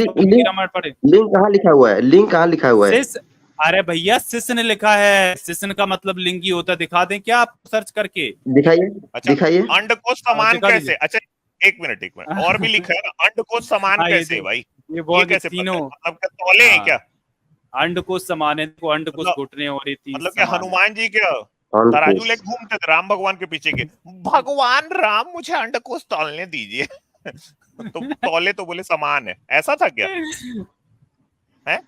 लिखा हुआ है? लिंक कहाँ लिखा हुआ है? अरे भैया शिष्य ने लिखा है, शिष्य का मतलब लिंगी होता है, दिखा दें क्या आप सर्च करके? दिखाइए, अच्छा, दिखाइए। अंडकोश समान दिखा कैसे? दीजिए। अच्छा, एक मिनट और भी लिखा है ना, अंडकोश समान हाँ, ये कैसे है भाई? ये ये बहुत कैसे पता तीनों। है? मतलब क्या तौले हैं हाँ, क्या? अंडकोश समान है, देखो अंडकोश मतलब घुटने और ये तीन मतलब क्या समान है। हनुमान जी क्या तराजू अंडकोश। लेके घूमते थे राम भगवान के पीछे के? भगवान राम मुझे अंडकोश तौलने दीजिए। तो तौले तो बोले समान है, ऐसा था क्या? है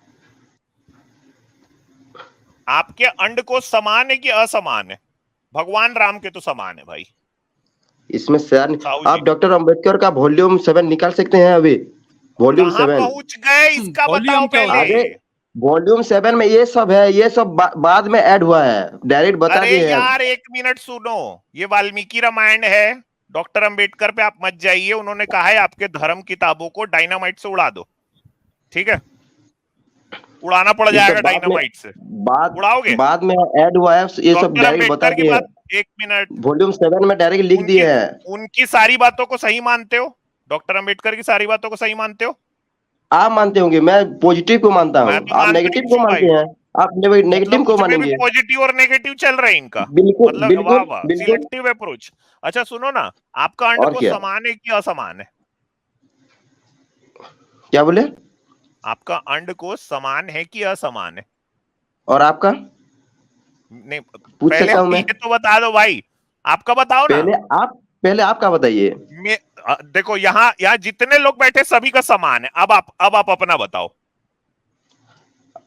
आपके अंडकोश समान है कि असमान है? भगवान राम के तो समान है भाई। इसमें सर साहू जी आप डॉक्टर अंबेडकर का वॉल्यूम 7 निकाल सकते हैं अभी, वॉल्यूम कहाँ 7। पहुंच गए इसका बताओ वॉल्यूम क्या होता पहले। अरे वॉल्यूम 7 में ये सब है, ये सब बाद में ऐड हुआ है, डायरेक्ट बता अरे दिए हैं। यार एक मिनट सुनो, ये वाल्मीकि रामायण है, डॉक्टर अंबेडकर पे आप मत जाइए, उन्होंने कहा है आपके धर्म किताबों को डायनामाइट से उड़ा दो, ठीक है? उड़ाना पड़ ये जाएगा सब बाद में, डायनामाइट से, उड़ाओगे? बाद में ऐड हुआ है, ये सब डॉक्टर डायरेक्ट बता अंबेडकर की दिए बात, एक मिनट, वॉल्यूम 7 में डायरेक्ट लिख उनकी दिए हैं। उनकी सारी बातों को सही मानते हो? डॉक्टर अंबेडकर की सारी बातों को सही मानते हो? आप मानते होंगे, मैं पॉजिटिव को मानता मैं हूँ, तो आप मानता नेगेटिव ही को नहीं मानते भाई। हैं, आप नेगेटिव मतलब को उसमें भी मानेंगे। पॉजिटिव और नेगेटिव चल रहा है इनका, बिल्कुल मतलब वाह बिल्कुल वाह, बिल्कुल। Selective approach. अच्छा सुनो ना, आपका अंड और को क्या, समान है कि असमान है? क्या बोले? आपका अंड को समान है कि असमान है? और आपका नहीं, पूछ पहले सकता हूँ मैं? ये तो बता दो भाई, आपका बताओ ना। पहले आपका बताइए। देखो यहाँ यहाँ जितने लोग बैठे सभी का समान है, अब आप अपना बताओ।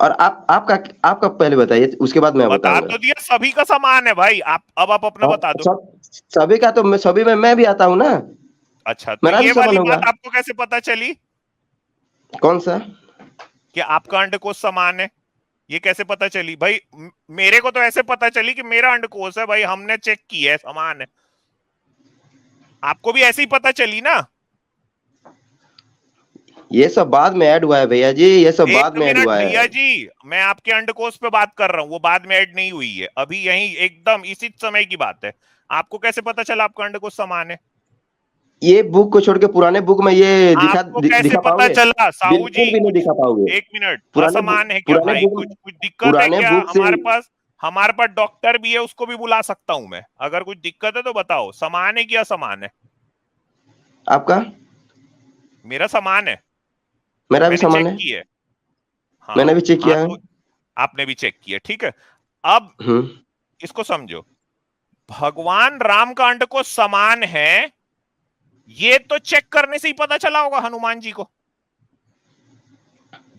और आपका पहले बताइए, उसके बाद मैं बता बताऊंगा। तो दिया सभी का समान है भाई, आप अपना और बता दो। सभी का तो सभी में मैं भी आता हूँ ना, अच्छा, तो मेरा भी ये समान वाली होगा। बात आपको कैसे पता चली कौन सा? कि आपका अंडकोश समान है? ये कैसे पता चली भाई? मेरे को तो ऐसे पता चली कि मेरा अंडकोश है भाई, हमने चेक किया है समान है। आपको भी ऐसे ही पता चली ना? ये सब बाद में ऐड हुआ है भैया जी, ये सब बाद एक में ऐड मिनट हुआ है। भैया जी, मैं आपके अंडकोश पे बात कर रहा हूँ, वो बाद में ऐड नहीं हुई है, अभी यही एकदम इसी समय की बात है। आपको कैसे पता चला आपका अंडकोश समान है? ये बुक को छोड़ के पुराने बुक में ये आपको कैसे दिखा पता पाओगे? चला साहू बिल्कुल जी? भी नहीं कुछ दिखा पाओगे। एक मिनट, पुराने असमान है क्या पुराने भाई? बुक कुछ दिक्कत है पुराने क्या? बुक से हमारे पास डॉक्टर भी है, उसको भी बुला सकता हूं मैं, अगर कुछ दिक्कत है तो बताओ, समान है कि असमान है? आपका, मेरा समान है, मेरा भी मैंने समान चेक है, किया है। मैंने हाँ भी चेक हाँ, किया है। तो आपने भी चेक किया, ठीक है। अब इसको समझो, भगवान राम का अंडकोश समान है, ये तो चेक करने से ही पता चला होगा हनुमान जी को।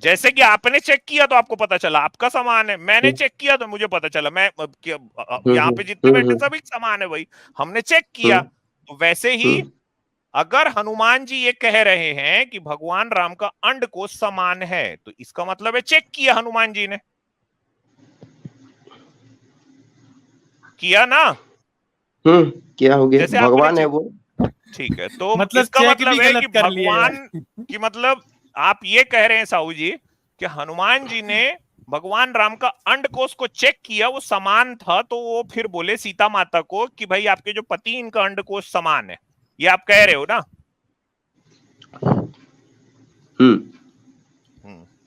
जैसे कि आपने चेक किया तो आपको पता चला आपका समान है, मैंने चेक किया तो मुझे पता चला, मैं यहाँ पे जितने बैठे सभी समान है भाई, हमने चेक किया। तो वैसे ही अगर हनुमान जी ये कह रहे हैं कि भगवान राम का अंडकोश समान है, तो इसका मतलब है चेक किया हनुमान जी ने, किया ना? क्या हो गया, जैसे आपने भगवान है वो। ठीक है, तो मतलब इसका चेक भी मतलब है कि गलत कर लिए यार। भगवान की मतलब आप ये कह रहे हैं साहू जी कि हनुमान जी ने भगवान राम का अंडकोश को चेक किया, वो समान था, तो वो फिर बोले सीता माता को कि भाई आपके जो पति, इनका अंडकोश समान है, ये आप कह रहे हो ना?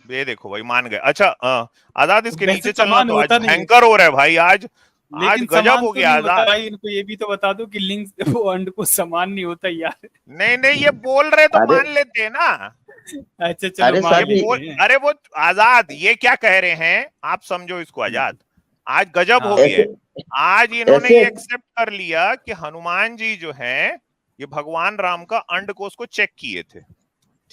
ये देखो भाई मान गए। अच्छा आजाद इसके वैसे नीचे चलना, समान तो आज होता नहीं है, भयंकर हो रहा है भाई, आज लेकिन गजब समान हो तो गया नहीं होता आजाद। भाई, इनको ये भी तो बता दो कि लिंग वो अंड को समान नहीं होता यार। नहीं नहीं, ये बोल रहे तो अरे मान लेते हैं ना। अच्छा चलो अरे मान सर जी, लेते हैं। अरे वो आजाद ये क्या कह रहे हैं, आप समझो इसको आजाद, आज गजब हो हाँ गया ऐसे है। आज इन्होंने ऐसे ये एक्सेप्ट कर लिया कि हनुमान जी जो हैं ये भगवान राम का अंडकोश को चेक किए थे,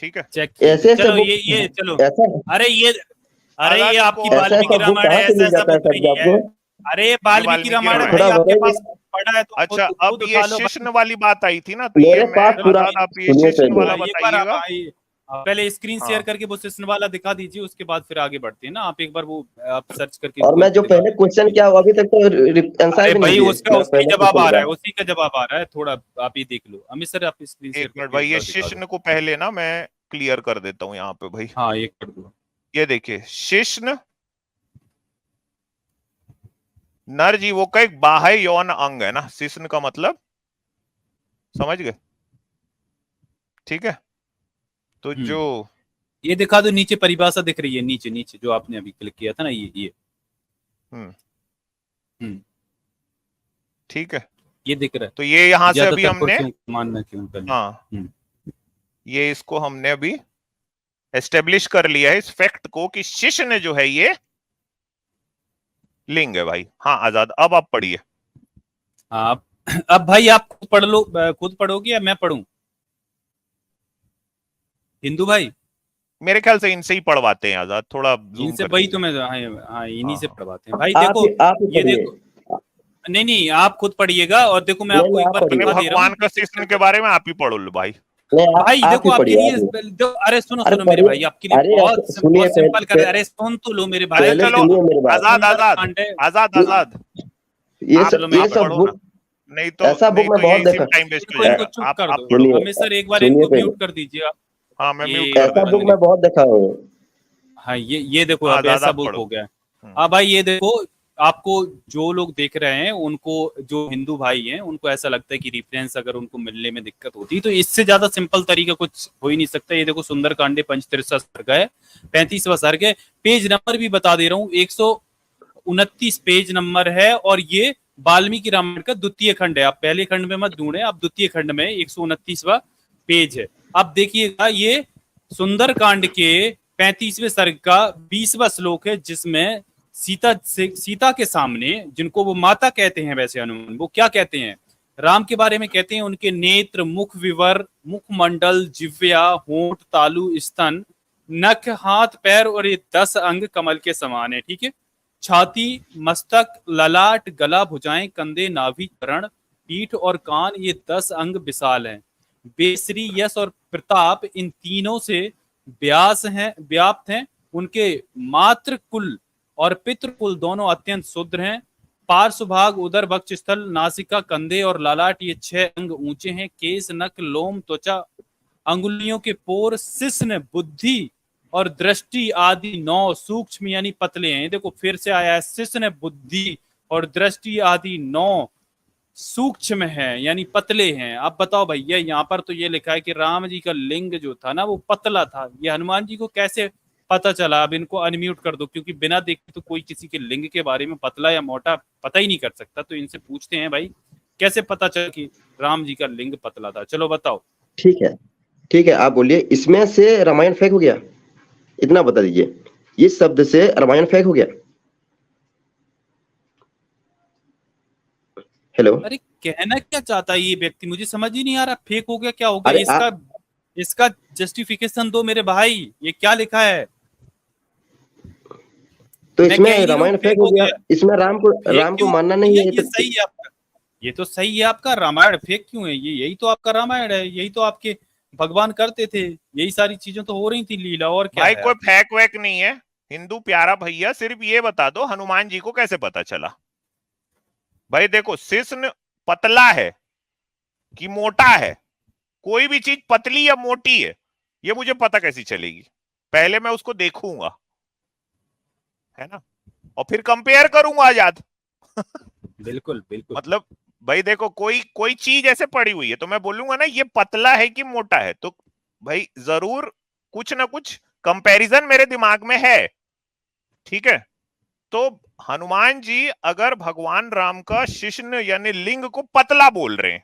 ठीक है? चेक किए थे, ऐसे ऐसे चलो बुक, ये चलो। ऐसा अरे ये अरे आजाद ये इसको आपकी और ऐसा वाल्मीकि ऐसा सुनाओ, बुक रामायण कहाँ है, से ऐसा मिल ऐसा जाता है बुक सर जी नहीं है। आपको? अरे ये ये वाल्मीकि वाल्मीकि रामायण रामायण भाई थोड़ा आपके बताइए। पास पढ़ा है तो अच्छा, खुद अब खुद ये उठा लो शिष्ण भाई। वाली बात आई थी ना, तो ये मेरे मैं पास पूरा, आजाद आप ये सुनिए शिष्ण पहले। वाला एक बार आप बताइएगा। आइए, पहले स्क्रीन शेयर हाँ, करके वो सेशन वाला दिखा दीजिए, उसके बाद फिर आगे बढ़ते हैं ना। आप एक बार वो आप सर्च करके और गूगल मैं पे जो दिखा पहले क्वेश्चन दीजिए। किया वो अभी तक तो आंसर अरे भी नहीं भाई दिए, उसका मेरा उसका ही पहले जवाब क्वेश्चन आ रहा का। है, उसी का जवाब आ रहा है, थोड़ा आप ये देख लो। अमित सर आप स्क्रीन शेयर एक मिनट करके भाई, एक ये बार दिखा दो। शिष्ण को पहले ना मैं क्लियर कर देता हूँ यहाँ पे भाई। हाँ ये कर दो। ये देखिए, शिष्ण नर जीवों का एक बाह्य यौन अंग है ना, शिष्ण का मतलब समझ गए, ठीक है? तो जो ये दिखा दो, नीचे परिभाषा दिख रही है, नीचे नीचे जो आपने अभी क्लिक किया था ना, ये ठीक है, ये दिख रहा है। तो ये यहाँ से अभी हमने मानना क्यों करना, हाँ ये इसको हमने अभी एस्टेब्लिश कर लिया है इस फैक्ट को कि शिश्न जो है ये लिंग है भाई। हाँ आजाद, अब आप पढ़िए। आप अब भाई आप खुद पढ़ लो, खुद पढ़ोगे या मैं पढ़ूं? हिंदू भाई मेरे ख्याल से इनसे ही पढ़वाते हैं आजाद, थोड़ा इनसे, वही तो मैं, हाँ इन्हीं से पढ़वाते हैं भाई। आप देखो ही ये देखो, नहीं आप खुद पढ़िएगा, और देखो मैं आपको एक बार दिखा दे रहा हूँ भगवान का शिश्न के बारे में आप ही पढ़ो लो भाई। भाई देखो आपके लिए, अरे सुनो मेरे भाई, आपके लिए बहुत सिंपल कर, अरे सुन तो लो मेरे भाई। चलो आजाद आजाद आजाद आजाद, ये सब बुक, नहीं तो ऐसा बुक मैं बहुत देखा। टाइम वेस्ट हो इनको जाएगा। चुप आप कर दो, पढ़ो। हमें सर एक बार इनको म्यूट कर दीजिए आप। हाँ मैं म्यूट ऐसा बुक मैं बहुत देखा हूँ। हाँ ये देखो अब ऐसा बुक हो गया। हाँ भाई ये देखो, आपको जो लोग देख रहे हैं उनको, जो हिंदू भाई हैं उनको ऐसा लगता है कि रेफरेंस अगर उनको मिलने में दिक्कत होती तो इससे ज्यादा सिंपल तरीका कुछ हो ही नहीं सकता। ये देखो सुंदरकांडे पंचतीर्थ सर्ग है, 35वां सर्ग है, पेज नंबर भी बता दे रहा हूँ, 129 पेज नंबर है, और ये वाल्मीकि रामायण का द्वितीय खंड है। आप पहले खंड में मत ढूंढे, आप द्वितीय खंड में 129वां पेज है। आप देखिएगा ये सुंदरकांड के 35वें सर्ग का 20वां श्लोक है, जिसमें सीता के सामने, जिनको वो माता कहते हैं वैसे हनुमान, वो क्या कहते हैं राम के बारे में, कहते हैं उनके नेत्र, मुख विवर, मुखमंडल, जिह्वा, होंठ, तालु, स्तन, नख, हाथ, पैर और ये 10 अंग कमल के समान है। ठीक है, छाती, मस्तक, ललाट, गला, भुजाएं, कंधे, नाभि, चरण, पीठ और कान, ये 10 अंग विशाल हैं। बेसरी, यश और प्रताप इन तीनों से व्याप्त हैं। उनके मातृ कुल और पितृकुल दोनों अत्यंत शुद्र हैं। पार्श्वभाग, उदर, वक्ष स्थल, नासिका, कंधे और ललाट, ये 6 अंग ऊंचे हैं। केस, नख, लोम, त्वचा, अंगुलियों के पोर, शिश्न, बुद्धि और दृष्टि आदि 9 सूक्ष्म यानी पतले हैं। देखो फिर से आया है, शिश्न, बुद्धि और दृष्टि आदि 9 सूक्ष्म है यानी पतले हैं। अब बताओ भैया, यहाँ पर तो ये लिखा है कि राम जी का लिंग जो था ना वो पतला था, ये हनुमान जी को कैसे पता चला? अब इनको अनम्यूट कर दो, क्योंकि बिना देखे तो कोई किसी के लिंग के बारे में पतला या मोटा पता ही नहीं कर सकता। तो इनसे पूछते हैं भाई, कैसे पता चला कि राम जी का लिंग पतला था? चलो बताओ। ठीक है आप बोलिए, इसमें से रामायण फेक हो गया, इतना बता दीजिए, इस शब्द से रामायण फेक हो गया। हेलो, अरे कहना क्या चाहता है ये व्यक्ति, मुझे समझ ही नहीं आ रहा। फेक हो गया क्या हो गया? इसका जस्टिफिकेशन दो मेरे भाई, ये क्या लिखा है? तो इसमें रामायण फेक हो गया, इसमें राम को मानना नहीं है। ये सही है आपका, ये तो सही है आपका। रामायण फेक क्यों है? ये यही तो आपका रामायण है, यही तो आपके भगवान करते थे, यही सारी चीजें तो हो रही थी लीला। और क्या भाई कोई फेक वेक नहीं है, हिंदू प्यारा भैया, सिर्फ ये बता दो हनुमान जी को कैसे पता चला? भाई देखो, शिश्न पतला है कि मोटा है, कोई भी चीज पतली या मोटी है ये मुझे पता कैसी चलेगी? पहले मैं उसको देखूंगा, है ना, और फिर कंपेयर करूंगा आजाद। बिल्कुल बिल्कुल। मतलब भाई देखो, कोई चीज ऐसे पड़ी हुई है तो मैं बोलूंगा ना ये पतला है कि मोटा है, तो भाई जरूर कुछ ना कुछ कंपैरिजन मेरे दिमाग में है। ठीक है, तो हनुमान जी अगर भगवान राम का शिश्न यानी लिंग को पतला बोल रहे हैं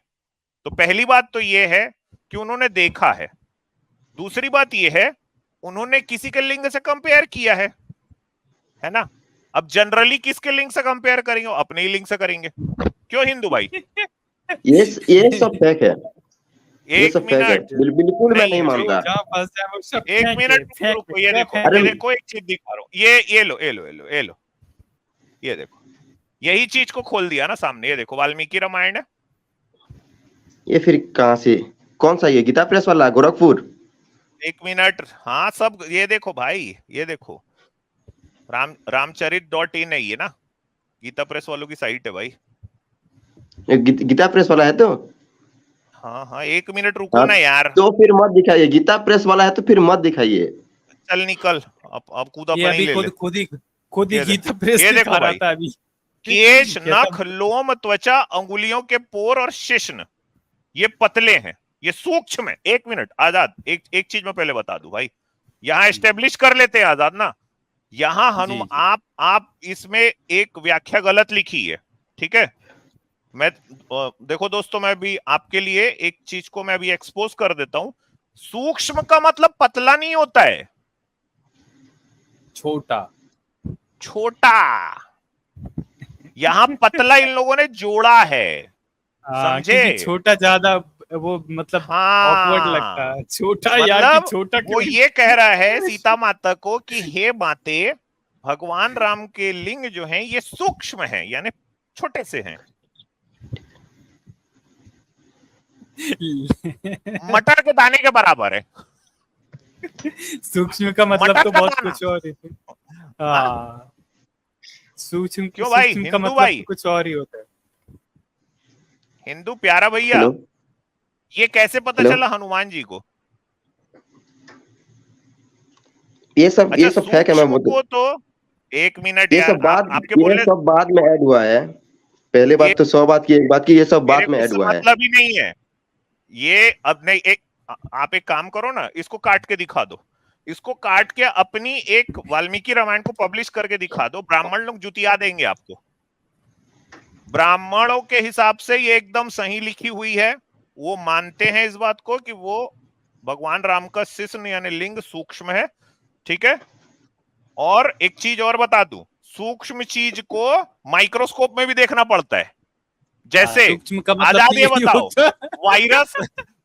तो पहली बात तो ये है कि उन्होंने देखा है। दूसरी बात ये है उन्होंने किसी के लिंग से कंपेयर किया है ना। अब जनरली किसके लिंग से कंपेयर करेंगे? अपने ही लिंग से करेंगे। क्यों हिंदू भाई? ये सब फेक है, ये सब फेक है, बिल्कुल मैं नहीं मानता। एक मिनट रुको, ये देखो एक चीज दिखा रहा हूं, ये लो, ये देखो, यही चीज को खोल दिया ना सामने। ये देखो वाल्मीकि रामायण है। ये फिर कहां से, कौन सा? ये गीता प्रेस वाला गोरखपुर? एक मिनट, हाँ सब ये देखो भाई, ये देखो रामचरित.in है ये ना, गीता प्रेस वालों की साइट है भाई। गीता प्रेस वाला है तो? हाँ एक मिनट रुको ना यार। तो फिर मत दिखाइए, गीता प्रेस वाला है तो फिर मत दिखाइए। चल निकल, अब कूदा ये अभी खुद ही गीता प्रेस ये देखो भाई, अभी केश, नख, लोम, त्वचा, अंगुलियों के पोर और शिश्न ये पतले हैं, ये सूक्ष्म है। एक मिनट आजाद, एक चीज मैं पहले बता दूं भाई, यहाँ एस्टेब्लिश कर लेते हैं आजाद ना। यहाँ हनुमान, आप इसमें एक व्याख्या गलत लिखी है, ठीक है। मैं देखो दोस्तों, मैं भी आपके लिए एक चीज को मैं भी एक्सपोज कर देता हूं। सूक्ष्म का मतलब पतला नहीं होता है, छोटा। छोटा। यहाँ पतला इन लोगों ने जोड़ा है, समझे। क्योंकि छोटा ज्यादा वो मतलब ऑकवर्ड लगता है, छोटा मतलब यार कि छोटा वो ये कह रहा है सीता माता को कि हे माते, भगवान राम के लिंग जो हैं ये सूक्ष्म हैं, यानी छोटे से हैं, मटर के दाने के बराबर है। सूक्ष्म का मतलब तो बहुत कुछ और है। हाँ, सूक्ष्म क्यों भाई, सूक्ष्म का हिंदू मतलब भाई? तो कुछ और ही होता है। हिंदू प्यारा भैया, हेलो ये कैसे पता हेलो? चला हनुमान जी को? ये सब फैक है। मैं सूक्ष्म को तो एक मिनट ये यार, सब बात आपके ये बोलने, सब बाद में ऐड हुआ है। पहले बात तो 100 बात की एक बात की, ये सब मेरे बाद में को ऐड इससे हुआ है। मतलब ही नहीं है ये। अब नहीं, आप एक काम करो ना, इसको काट के दिखा दो, इसको काट के अपनी एक वाल्मीकि रामायण को पब्लिश करके दिखा दो, ब्राह्मण लोग जुतिया देंगे आपको। ब्राह्मणों के हिसाब से ये एकदम सही लिखी हुई है, वो मानते हैं इस बात को कि वो भगवान राम का शिश्न यानी लिंग सूक्ष्म है, ठीक है। और एक चीज और बता दूं, सूक्ष्म चीज को माइक्रोस्कोप में भी देखना पड़ता है। जैसे सूक्ष्म का मतलब आजाद, ये यही बताओ, होता है।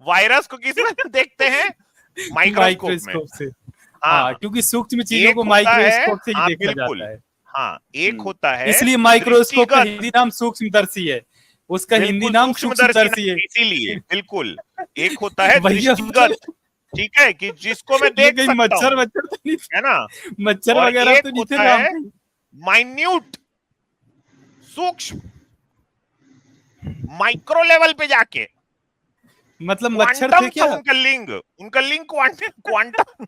वायरस को किस में देखते हैं? माइक्रोस्कोप में। से। हाँ, क्योंकि सूक्ष्म चीजों एक को होता है, माइक्रोस्कोप से ही हाँ देखा बिल्कुल, जाता है। हाँ एक होता है इसलिए माइक्रोस्कोप का दृष्टिगत, हिंदी नाम सूक्ष्मदर्शी है, उसका हिंदी बिल्कुल नाम सूक्ष्मदर्शी सूक्ष्मदर्शी है। इसीलिए बिल्कुल। एक होता है भैया दृष्टिगत, ठीक है, कि जिसको मैं ये देख कहीं सकता मच्छर हूँ, वच्छर तो नहीं, है ना। मच्छर और वगैरह एक तो नहीं थे होता राम है कहीं? माइन्यूट, सूक्ष्म, माइक्रो लेवल पे जाके, मतलब मच्छर थे क्वांटम क्या? था उनका लिंग क्वांटम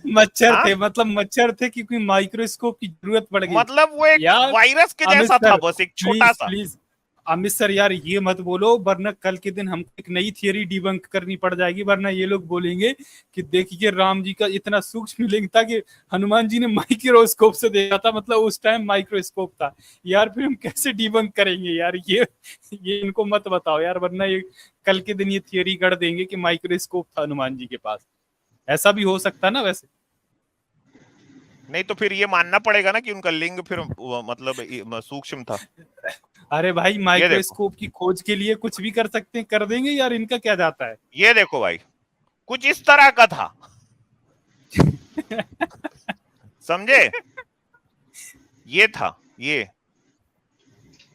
मच्छर हाँ? थे, मतलब मच्छर थे क्योंकि माइक्रोस्कोप की जरूरत पड़ गई। मतलब वो एक यार वायरस के अमित जैसा था, सर, बस एक छोटा सा। प्लीज अमित सर यार ये मत बोलो, वरना कल के दिन हमको एक नई थियरी डिबंक करनी पड़ जाएगी, वरना ये लोग बोलेंगे कि देखिए राम जी का इतना सूक्ष्म लिंग था कि हनुमान जी ने माइक्रोस्कोप से देखा था, मतलब उस टाइम माइक्रोस्कोप था। यार फिर हम कैसे डिबंक करेंगे यार? ये इनको मत बताओ यार, वरना ये कल के दिन ये थियरी कर देंगे कि माइक्रोस्कोप था हनुमान जी के पास। ऐसा भी हो सकता है ना वैसे? नहीं तो फिर ये मानना पड़ेगा ना कि उनका लिंग फिर मतलब सूक्ष्म था। अरे भाई, ये देखो, माइक्रोस्कोप की खोज के लिए कुछ भी कर सकते हैं, कर देंगे यार, इनका क्या जाता है। ये देखो भाई, कुछ इस तरह का था, समझे। ये था, ये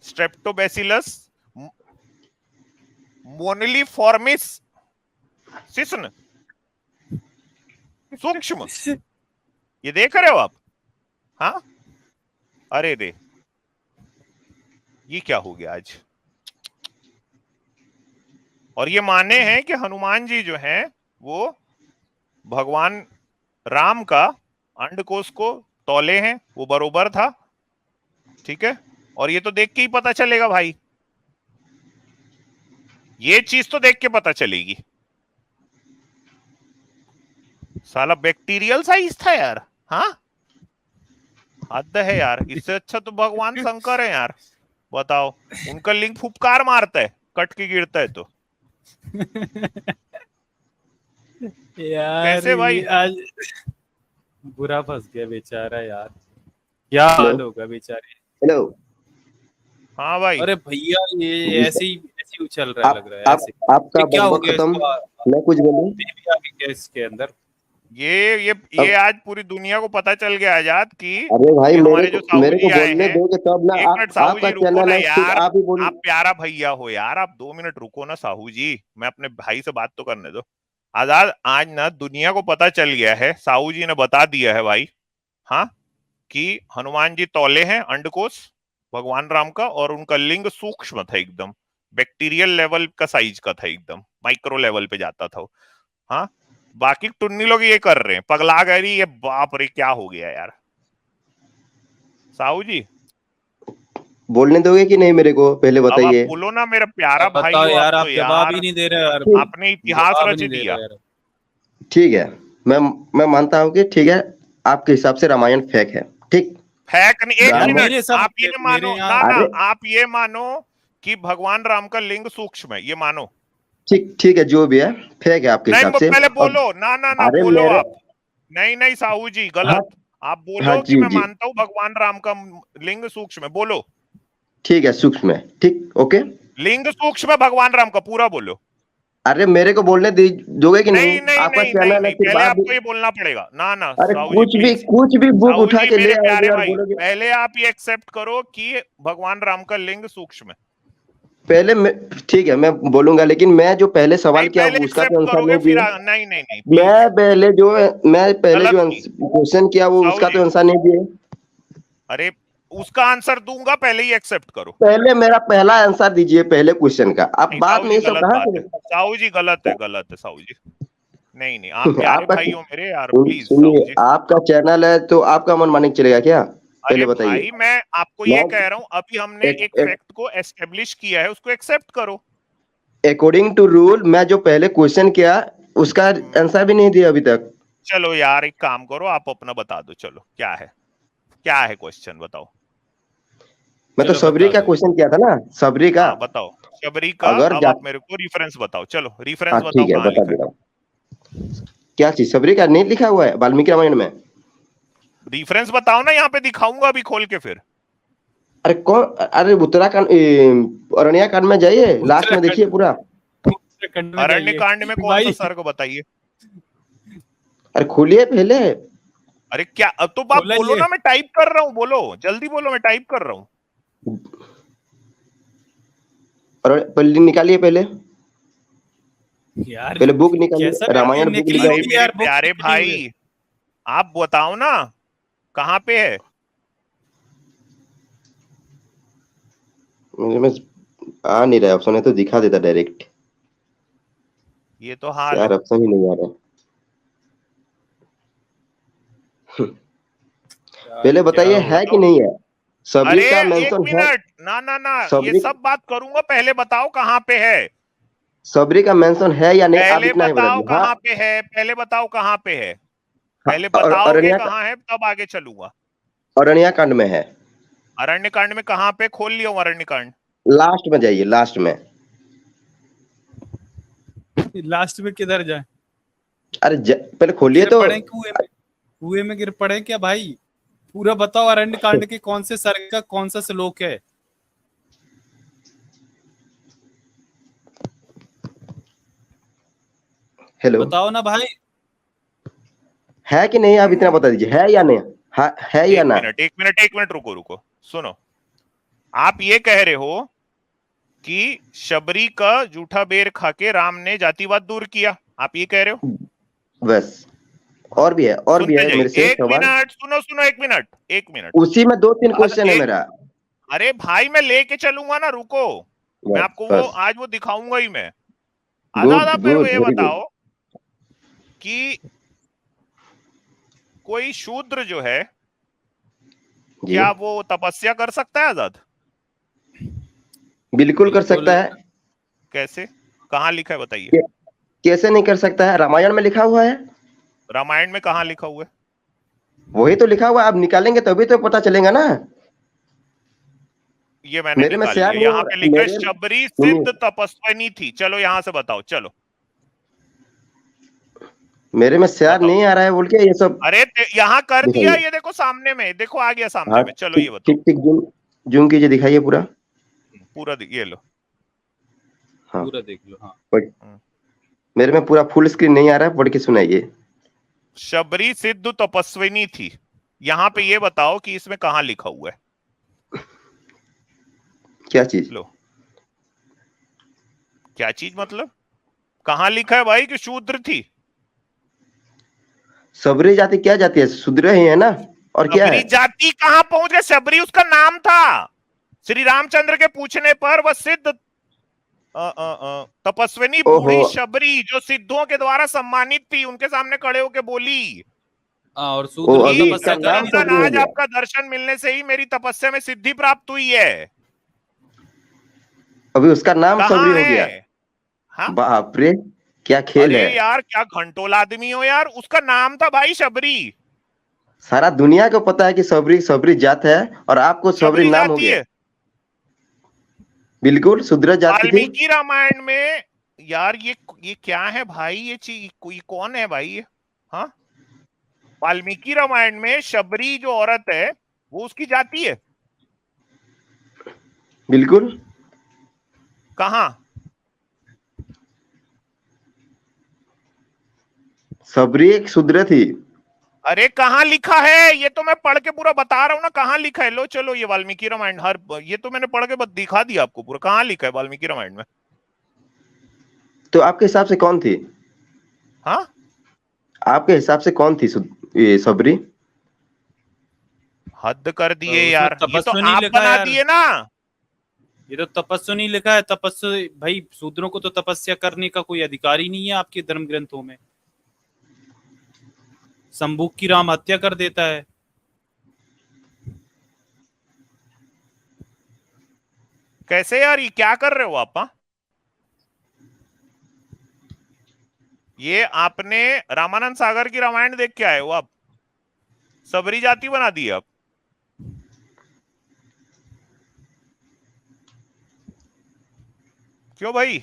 स्ट्रेप्टोबैसिलस मोनिलिफॉर्मिस शिश्न, सूक्ष्म। ये देख रहे हो आप? हाँ, अरे रे, ये क्या हो गया आज। और ये माने हैं कि हनुमान जी जो हैं वो भगवान राम का अंडकोश को तौले हैं, वो बरोबर था, ठीक है। और ये तो देख के ही पता चलेगा भाई, ये चीज तो देख के पता चलेगी। साला बैक्टीरियल साइज था यार, हाँ हद है यार। इससे अच्छा तो भगवान शंकर है यार, बताओ। उनका लिंग फुफकार मारता है, कट के गिरता है तो। यार कैसे भाई? आज बुरा फंस गया बेचारा यार, क्या हाल होगा बेचारे। हेलो। हाँ भाई। अरे भैया ये ऐसे ही उछल रहा लग रहा है ऐसे। आपका क्या हो बकबक गया खत्म। इसको? मैं कुछ बोलूं? बेबी आ गई क्या इसके अंदर? ये आज पूरी दुनिया को पता चल गया आजाद कि अरे भाई हमारे जो साहू मेरे को जी आए बोलने हैं। दोगे तब ना। एक मिनट साहू आपका जी रुको चैनल ना है, फिर यार, आप ही बोलिए। आप प्यारा भैया हो यार, आप 2 मिनट रुको ना साहू जी, मैं अपने भाई से बात तो करने दो। आजाद, आज ना दुनिया को पता चल गया है, साहू जी ने बता दिया है भाई, हाँ, कि हनुमान जी तौले हैं अंडकोश भगवान राम का, और उनका लिंग सूक्ष्म था एकदम, बैक्टीरियल लेवल का साइज का था, एकदम माइक्रो लेवल पे जाता था वो। हाँ, बाकी टुन्नी लोग ये कर रहे हैं, पगला गए, ये बाप रे क्या हो गया यार। साहू जी बोलने दोगे कि नहीं मेरे को? पहले अब आप बताइए। बोलो ना, मेरा प्यारा भाई बताओ हो यार, आप आप तो जवाब ही यार, नहीं दे रहे यार, आपने इतिहास जवाब रच नहीं दे दिया। रहे यार। ठीक है, मैं मानता हूँ कि ठीक है, आपके हिसाब से रामायण फेक है, ठीक। फेक नहीं, एक राम- मेरे मिनट, सब आप ये मानो मेरे ना यहाँ ना, अरे आप ये मानो कि भगवान राम का लिंग सूक्ष्म है, ये मानो। ठीक है, जो भी है फेक है आपके नहीं हिसाब से। पहले अब बोलो ना ना ना, अरे बोलो मेरे, आप। नहीं नहीं साहू जी, हाँ गलत। आप हाँ बोलो कि जी मैं जी, मानता हूं भगवान राम का लिंग सूक्ष्म है, बोलो। ठीक है, सूक्ष्म है, ठीक, ओके। लिंग सूक्ष्म है भगवान राम का, पूरा बोलो। अरे मेरे को बोलने दोगे कि नहीं? नहीं नहीं आपका नहीं नहीं चैनल है, नहीं, सिर्फ पहले आप आपको ये बोलना पड़ेगा। ना ना अरे साहू जी प्लीज। कुछ भी बुक साहू उठा जी के ले मेरे आओगे प्यारे और भाई, बोलोगे। पहले आप ये एक्सेप्ट करो कि भगवान राम का लिंग सूक्ष्म है। पहले मैं, ठीक है, मैं बोलूंगा, लेकिन मैं जो पहले सवाल नहीं किया पहले उसका एक्सेप्ट तो आंसर करोगे नहीं फिर दिए। नहीं नहीं नहीं प्लीज। मैं पहले गलत जो की क्वेश्चन किया वो साहू उसका जी, तो आंसर नहीं दिए। अरे उसका आंसर दूंगा, पहले ही एक्सेप्ट करो। पहले मेरा पहला आंसर दीजिए पहले क्वेश्चन का, आप नहीं बाद साहू में जी ये सब गलत कहाँ बात है, से? साहू जी गलत है, गलत है साहू जी। नहीं नहीं, आप प्यारे आपका भाई हो मेरे यार, प्लीज साहू सुनिए, जी। आपका चैनल है तो आपका मन मानिक चलेगा क्या? अरे पहले बताइए। भाई मैं आपको मैं ये कह रहा हूं, अभी हमने एक, एक फैक्ट को एस्टेब्लिश किया है, उसको एक्सेप्ट करो। अकॉर्डिंग टू रूल मैं जो पहले क्वेश्चन किया उसका आंसर भी नहीं दिया अभी तक। चलो यार एक काम करो, आप अपना बता दो, चलो क्या है क्वेश्चन बताओ। मैं तो चलो सबरी बता का दो। क्वेश्चन किया था ना, सबरी का। हाँ बताओ शबरी का। अगर अब जा आप मेरे को रेफरेंस बताओ, चलो हाँ रेफरेंस बताओ ठीक है, कहाँ बता लिखा दे है। रहा हूँ। क्या चीज सबरी का नहीं लिखा हुआ है वाल्मीकि रामायण में? रेफरेंस बताओ ना, यहाँ पे दिखाऊंगा अभी खोल के फिर। अरे कौन, अरे उत्तराखंड अरण्यकांड में जाइए, लास्ट में देखिए उत्तराखंड पूरा। उत्तराखंड में अरण्य जाइए कांड में कौन सा भाई। सर्ग बताइए। अरे खोलिए पहले। अरे क्या, अब तो आप खोला बोलो ये ना, मैं टाइप कर रहा हूँ, बोलो जल्दी बोलो, मैं टाइप कर रहा हूँ। और पहले निकालिए, पहले यार, पहले बुक कैसा निकालिए, करके रामायण बुक निकली अरे होगी निकालिए। मेरे यार बुक प्यारे निकली हुई है। भाई, आप बताओ ना कहाँ पे है। मेरे में आ नहीं रहा ऑप्शन, है तो दिखा देता डायरेक्ट। ये तो हाल यार है। ऑप्शन ही नहीं आ रहा। यार पहले क्या बताइए है कि बताओ। नहीं है? सबरी अरे का एक मेंशन है? मिनट, ना ना ना, ये सबरी सब बात करूंगा, पहले बताओ कहाँ पे है। सबरी का मेंशन है या नहीं, आप पहले इतना ही बता बताओ दीजिए। हाँ, कहाँ पे है, पहले बताओ कहाँ पे है। हाँ, पहले और बताओगे कहाँ है तब आगे चलूंगा। अरण्यकांड में है। अरण्य कांड में कहाँ पे, खोल लिया हूँ अरण्य कांड। लास्ट में जाइए, लास्ट में। लास्ट में किधर जाए? अरे पहले खोलिए गिर तो। पड़े कुएं में गिर पड़े क्या भाई? पूरा बताओ, अरण्य कांड के कौन से सर्ग का कौन सा श्लोक है? हेलो, बताओ ना भाई। है कि नहीं, आप इतना बता दीजिए, है या नहीं? है या एक ना? मिनट एक मिनट एक मिनट, रुको रुको सुनो। आप ये कह रहे हो कि शबरी का जूठा बेर खाके राम ने जातिवाद दूर किया, आप ये कह रहे हो। बस, और भी है, और भी सुनते है मेरे जाइए, से एक सवाल। मिनट सुनो सुनो, एक मिनट एक मिनट। उसी में 2-3 क्वेश्चन है एक, मेरा। अरे भाई मैं लेके चलूंगा ना, रुको। मैं बस आपको वो बस, आज वो दिखाऊंगा ही मैं। आधा गुड आधा मेरे को गुड, ये वेरी गुड। बताओ कि कोई शूद्र जो है, जी, क्या वो तपस्या कर सकता है आजाद। बिल्कुल कर बिल्कुल। सकता है। कैसे, कहाँ लिखा है बताइए। कैसे नहीं कर सकता है? रामायण में लिखा हुआ है। रामायण में कहाँ लिखा हुआ है। वही तो लिखा हुआ है, आप निकालेंगे तभी तो पता चलेगा ना। ये मैंने मेरे में निकाल शेयर लिया, नहीं यहाँ हो पे लिखा है मेरे, शबरी सुनिए, सिद्ध तपस्विनी थी। चलो यहाँ से बताओ, चलो मेरे में शेयर बताओ। नहीं आ रहा है बोल के ये सब अरे यहाँ कर दिया, दिखाइए। ये देखो सामने में, देखो आ गया सामने हाँ, में, चलो ठीक ये बताओ। ठीक ठीक, जूम जूम कीजिए, दिखाइए पूरा। पूरा ये लो। हाँ, पूरा देख लो। हाँ, मेरे में पूरा फुल स्क्रीन नहीं आ रहा है, पढ़ के सुनाइए। शबरी सिद्ध तपस्विनी थी, यहाँ पे ये बताओ कि इसमें कहाँ लिखा हुआ है। क्या चीज? लो, क्या चीज मतलब, कहाँ लिखा है भाई कि शूद्र थी। सबरी जाति क्या जाति है? शूद्र ही है ना, और क्या शबरी है? जाति कहाँ पहुंच गए, शबरी उसका नाम था। श्री रामचंद्र के पूछने पर वह सिद्ध तपस्विनी ओहो, बूढ़ी शबरी जो सिद्धों के द्वारा सम्मानित थी, उनके सामने खड़े होकर बोली और ओ, शूद्र की अभी कि इसका तपस्या कर नाम रही थी। सच्चिदानंद, सबरी हो आज गया। आपका दर्शन मिलने से ही मेरी तपस्या में सिद्धि प्राप्त हुई है। अभी उसका नाम सबरी कहाँ हो गया। है। हाँ बाप रे, क्या खेल अरे है। यार क्या घंटोल आदमी हो यार, उसका नाम था भाई शबरी। सारा दुनिया को पता है कि सबरी सबरी जात है और आपको सबरी शबरी नाम हो जाती गया। है बिल्कुल शुद्र जाति थी। वाल्मीकि रामायण में। यार ये क्या है भाई, ये चीज कोई कौन है भाई ये? हाँ, वाल्मीकि रामायण में शबरी जो औरत है वो उसकी जाति है? बिल्कुल। कहाँ? सबरी एक शूद्र थी। अरे कहाँ लिखा है? ये तो मैं पढ़ के पूरा बता रहा हूँ ना, कहाँ लिखा है? लो चलो, ये वाल्मीकि रामायण, हर ये तो मैंने पढ़ के दिखा दिया आपको पूरा, कहाँ लिखा है वाल्मीकि रामायण में? तो आपके हिसाब से कौन थी? हाँ, आपके हिसाब से कौन थी ये सबरी? हद कर दिए उसमें यार, ये तो तपस्विनी आप लिखा है बना यार। दिए ना। ये तो तपस्विनी लिखा है। तपस्वी भाई, शूद्रों को तो तपस्या करने का कोई अधिकार ही नहीं है आपके धर्म ग्रंथों में। संबुक की राम हत्या कर देता है। कैसे यार, ये क्या कर रहे हो आप? हाँ? ये आपने रामानंद सागर की रामायण देख के आए हो आप? सबरी जाति बना दी आप? क्यों भाई?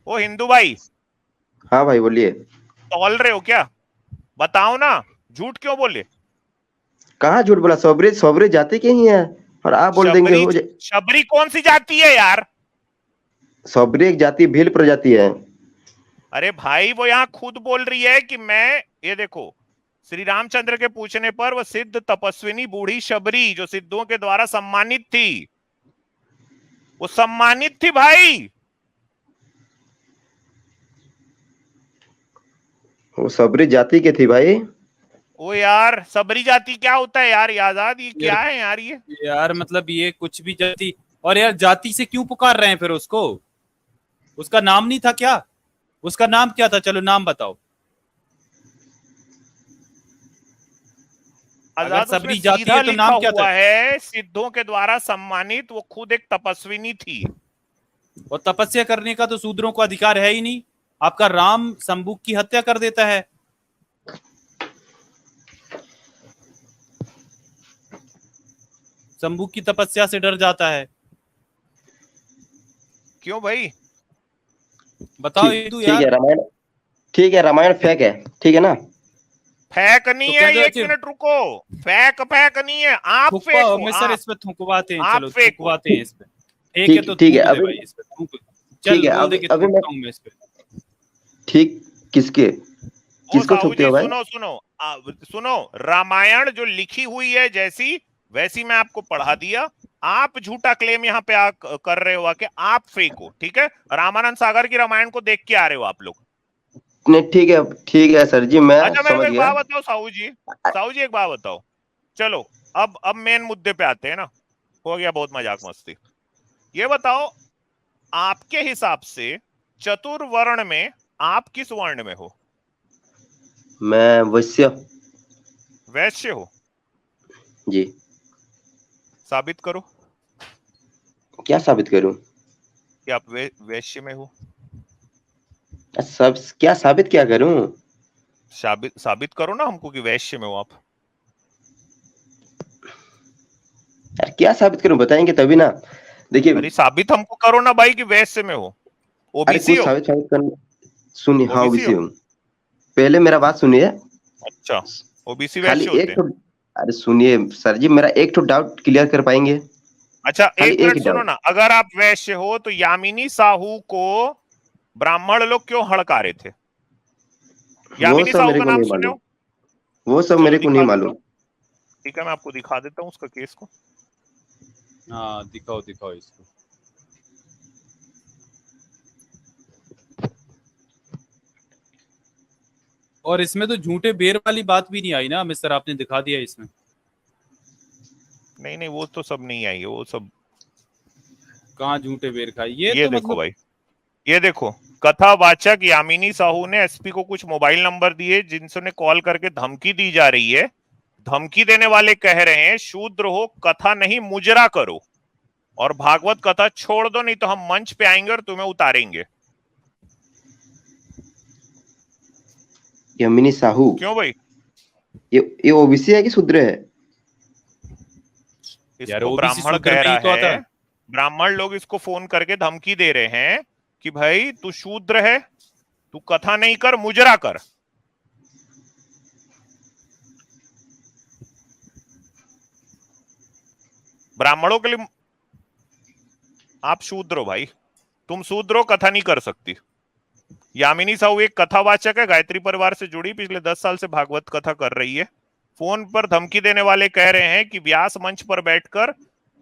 ओ हिंदू भाई, हाँ भाई बोलिए। तौल रहे हो क्या? बताओ ना, झूठ क्यों बोले? कहाँ झूठ बोला? सबरी सबरी जाति के ही है और आप बोल देंगे शबरी, हो शबरी कौन सी जाति है यार? सबरी एक जाति भील प्रजाति है। अरे भाई वो यहाँ खुद बोल रही है कि मैं, ये देखो, श्री रामचंद्र के पूछने पर वो सिद्ध तपस्विनी बूढ़ी शबरी जो सिद्धों के द्वारा सम्मानित थी, वो सम्मानित थी भाई। वो सबरी जाति के थी भाई। ओ यार, सबरी जाति क्या होता है यार? ये आजाद, ये क्या है यार ये? यार मतलब ये कुछ भी जाति, और यार जाति से क्यों पुकार रहे हैं फिर उसको? उसका नाम नहीं था क्या? उसका नाम क्या था? चलो नाम बताओ। अगर सबरी जाति है तो नाम क्या था? है सिद्धों के द्वारा सम्मानित, वो खुद एक तपस्विनी थी। और तपस्या करने का तो शूद्रों को अधिकार है ही नहीं। आपका राम संबुक की हत्या कर देता है। संबुक की तपस्या से डर जाता है। क्यों भाई? बताओ हिंदू ठीक यार। है रामायण, ठीक है रामायण फेक है, ठीक है ना? फेक नहीं तो है, क्या एक मिनट रुको। फेक नहीं है, आप फेक थुकवा हो, मैं सर आप। इस पे थुकवाते हैं। आप चलो फेक हो। थुकवाते हैं इस पे। ठीक है तो ठीक है थूक दे अभी, भाई इस पे, थूक। चल ठीक है बोल दे अभी कि अभी मैं थूकता हूं मैं इस पे। ठीक किसके ओ किसको साहू थूकते जी हो भाई? सुनो सुनो, सुनो, रामायण जो लिखी हुई है जैसी वैसी मैं आपको पढ़ा दिया। आप झूठा क्लेम यहाँ पे कर रहे हो कि आप फेक हो, ठीक है? रामानंद सागर की रामायण को देख के आ रहे हो आप लोग। नहीं ठीक है सर जी, मैं अच्छा मेरे को समझ एक गया। बात बताओ साहू जी, साहू जी एक बात बताओ। चलो अब मेन मुद्दे पे आते हैं ना, हो गया बहुत मजाक मस्ती। ये बताओ, आपके हिसाब से चतुर्वर्ण में आप किस वर्ण में हो? मैं वैश्य। वैश्य हो? जी। साबित करो क्या साबित करूं? कि आप वैश्य में हो। सब क्या साबित क्या करूं? साबित करो ना हमको कि वैश्य में हो आप। यार क्या साबित करूं, बताएंगे तभी ना। देखिए, अरे साबित हमको करो ना भाई कि वैश्य में हो। अरे ओबीसी कुछ हो? साबित कर। सुनिए, हाँ ओबीसी ओबीसी हो? हूँ। पहले मेरा बात सुनिए। अच्छा, ओबीसी खाली वैश्य होते एक हैं? तो, अरे सुनिए सर जी, मेरा एक तो डाउट क्लियर कर पाएंगे? अच्छा खाली एक एक मिनट ही सुनो डाउट। ना, अगर आप वैश्य हो तो यामिनी साहू को ब्राह्मण लोग क्यों हड़कारे थे? वो यामिनी सब साहू मेरे का को नाम नहीं सुने मालूम। हो? वो सब चलो मेरे को नहीं दिखा देता मालूम। हूँ, ठीक है मैं आपको दिखा देता हूँ उसका केस को। हाँ दिखाओ दिखाओ इसको। और इसमें तो झूठे बेर वाली बात भी नहीं आई ना मिस्टर, आपने दिखा दिया इसमें। नहीं नहीं वो तो सब नहीं आई है, वो सब। कहाँ झूठे बेर खाई? ये ये तो देखो मतलब भाई, ये देखो, कथावाचक यामिनी साहू ने एसपी को कुछ मोबाइल नंबर दिए जिनसे उन्हें कॉल करके धमकी दी जा रही है। धमकी देने वाले कह रहे हैं शूद्र हो, कथा नहीं मुजरा करो और भागवत कथा छोड़ दो, नहीं तो हम मंच पे आएंगे और तुम्हें उतारेंगे। यमिनी साहू, क्यों भाई? ये ओबीसी है कि शूद्र है? यार इसको ओबीसी ब्राह्मण शूद्र कह में रहा ही तो आता है, है। ब्राह्मण लोग इसको फोन करके धमकी दे रहे हैं कि भाई तू शूद्र है, तू कथा नहीं कर, मुजरा कर। ब्राह्मणों के लिए आप शूद्र हो भाई, तुम शूद्र हो, कथा नहीं कर सकती। यामिनी साहू एक कथावाचक है, गायत्री परिवार से जुड़ी, पिछले 10 साल से भागवत कथा कर रही है। फोन पर धमकी देने वाले कह रहे हैं कि व्यास मंच पर बैठकर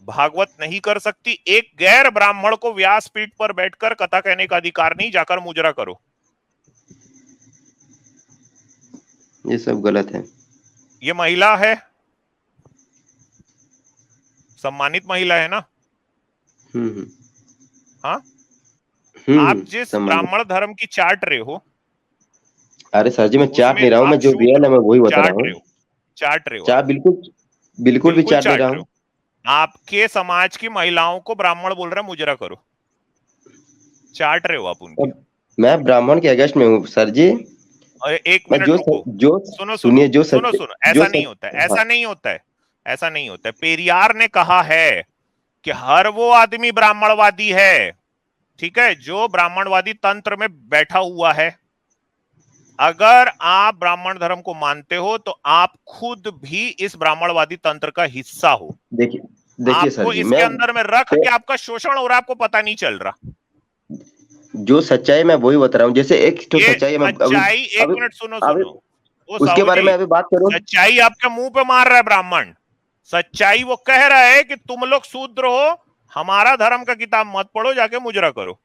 भागवत नहीं कर सकती, एक गैर ब्राह्मण को व्यास पीठ पर बैठकर कथा कहने का अधिकार नहीं, जाकर मुजरा करो। ये सब गलत है। ये महिला है, सम्मानित महिला है ना? हाँ, आप जिस ब्राह्मण धर्म की चाट रहे हो, अरे सर जी मैं चाट नहीं रहा हूँ, मैं जो रियल है मैं वही बता रहा हूँ। चाट रहे हो, चाट बिल्कुल भी चाट नहीं रहा हूँ। आपके समाज की महिलाओं को ब्राह्मण बोल रहे हैं मुजरा करो, चाट रहे हो आप उनकी। मैं ब्राह्मण के अगेंस्ट में हूँ सर जी। एक मिनट रुको, सुनो सुनिए, सुनो, ऐसा नहीं होता है, ऐसा नहीं होता है, ऐसा नहीं होता है। पेरियार ने कहा है कि हर वो आदमी ब्राह्मणवादी है, ठीक है, जो ब्राह्मणवादी तंत्र में बैठा हुआ है। अगर आप ब्राह्मण धर्म को मानते हो तो आप खुद भी इस ब्राह्मणवादी तंत्र का हिस्सा हो। देखिए सर जी, इसके अंदर में रख के आपका शोषण हो रहा है, आपको पता नहीं चल रहा। जो सच्चाई मैं वही बता रहा हूँ। जैसे एक तो सच्चाई मैं सच्चाई, एक मिनट सुनो, उसके बारे में अभी बात करो। सच्चाई आपके मुंह पे मार रहा है ब्राह्मण। सच्चाई वो कह रहा है कि तुम लोग शूद्र हो, हमारा धर्म का किताब मत पढ़ो, जाके मुजरा करो।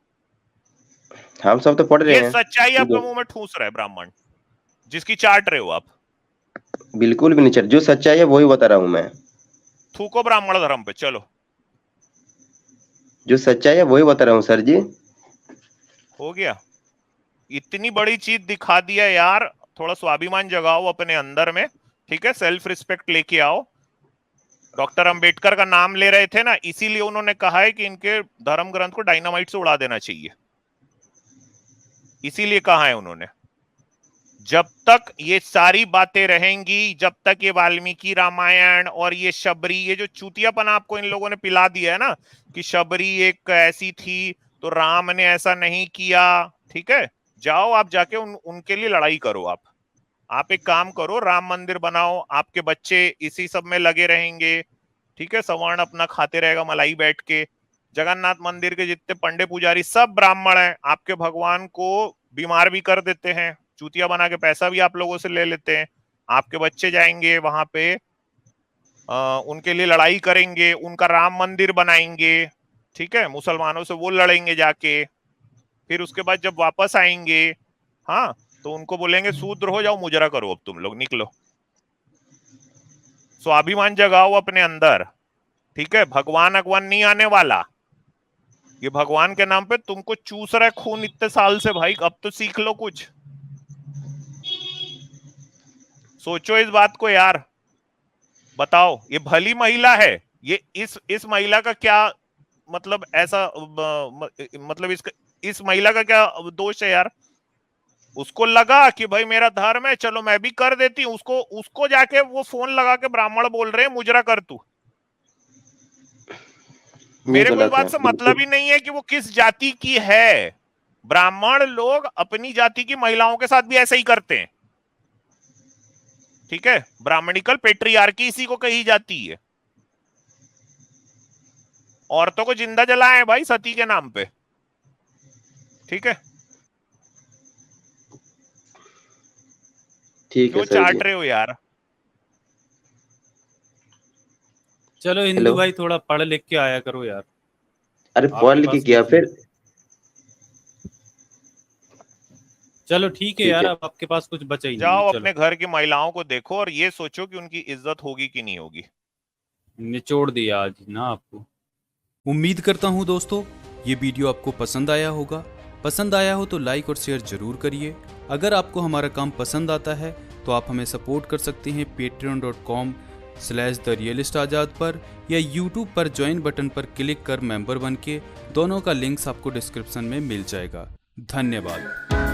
हम सब तो पढ़ रहे हैं। ये सच्चाई आपके मुंह में ठूस रहा है ब्राह्मण, जिसकी चाट रहे हो आप। बिल्कुल भी नहीं चाट, जो सच्चाई है वही बता रहा हूं मैं। थूको ब्राह्मण धर्म पे, चलो। जो सच्चाई है वही बता रहा हूँ सर जी। हो गया, इतनी बड़ी चीज दिखा दिया यार, थोड़ा स्वाभिमान जगाओ अपने अंदर में, ठीक है, सेल्फ रिस्पेक्ट लेके आओ। डॉक्टर अंबेडकर का नाम ले रहे थे ना, इसीलिए उन्होंने कहा है कि इनके धर्म ग्रंथ को डायनामाइट से उड़ा देना चाहिए, इसीलिए कहा है उन्होंने। जब तक ये सारी बातें रहेंगी, जब तक ये वाल्मीकि रामायण और ये शबरी, ये जो चूतियापन आपको इन लोगों ने पिला दिया है ना कि शबरी एक ऐसी थी तो राम ने ऐसा नहीं किया, ठीक है, जाओ आप जाके उनके लिए लड़ाई करो। आप एक काम करो, राम मंदिर बनाओ, आपके बच्चे इसी सब में लगे रहेंगे, ठीक है, सवर्ण अपना खाते रहेगा मलाई बैठ के। जगन्नाथ मंदिर के जितने पंडे पुजारी सब ब्राह्मण हैं, आपके भगवान को बीमार भी कर देते हैं, चूतिया बना के पैसा भी आप लोगों से ले लेते हैं। आपके बच्चे जाएंगे वहां पे, उनके लिए लड़ाई करेंगे, उनका राम मंदिर बनाएंगे, ठीक है, मुसलमानों से वो लड़ेंगे जाके, फिर उसके बाद जब वापस आएंगे, हाँ, तो उनको बोलेंगे शूद्र हो जाओ, मुजरा करो, अब तुम लोग निकलो। स्वाभिमान जगाओ अपने अंदर, ठीक है। भगवान अगवान नहीं आने वाला, ये भगवान के नाम पे तुमको चूस रहा है खून इतने साल से भाई, अब तो सीख लो कुछ, सोचो इस बात को यार। बताओ, ये भली महिला है, ये इस महिला का क्या मतलब, ऐसा मतलब इस महिला का क्या दोष है यार? उसको लगा कि भाई मेरा धर्म है, चलो मैं भी कर देती हूँ, उसको जाके वो फोन लगा के ब्राह्मण बोल रहे हैं मुजरा कर तू। मेरे को इस बात से मतलब ही नहीं है कि वो किस जाति की है। ब्राह्मण लोग अपनी जाति की महिलाओं के साथ भी ऐसे ही करते हैं, ठीक है, ब्राह्मणिकल पेट्रियार्की इसी को कही जाती है। औरतों को जिंदा जलाए भाई सती के नाम पे, ठीक है। क्यों चाट रहे हो यार? चलो हिंदू भाई थोड़ा पढ़ लिख के आया करो यार। अरे पढ़ लिख के क्या फिर? चलो ठीक है यार, अब आपके पास कुछ बचा ही नहीं। जाओ अपने घर की महिलाओं को देखो और ये सोचो कि उनकी इज्जत होगी कि नहीं होगी। निचोड़ दिया आज ना आपको। उम्मीद करता हूँ दोस्तों ये वीडियो आपको पसंद आया होगा। पसंद आया हो तो लाइक और शेयर जरूर करिए। अगर आपको हमारा काम पसंद आता है तो आप हमें सपोर्ट कर सकते हैं patreon.com/therealistazad पर, या YouTube पर ज्वाइन बटन पर क्लिक कर मेंबर बन के। दोनों का लिंक्स आपको डिस्क्रिप्शन में मिल जाएगा। धन्यवाद।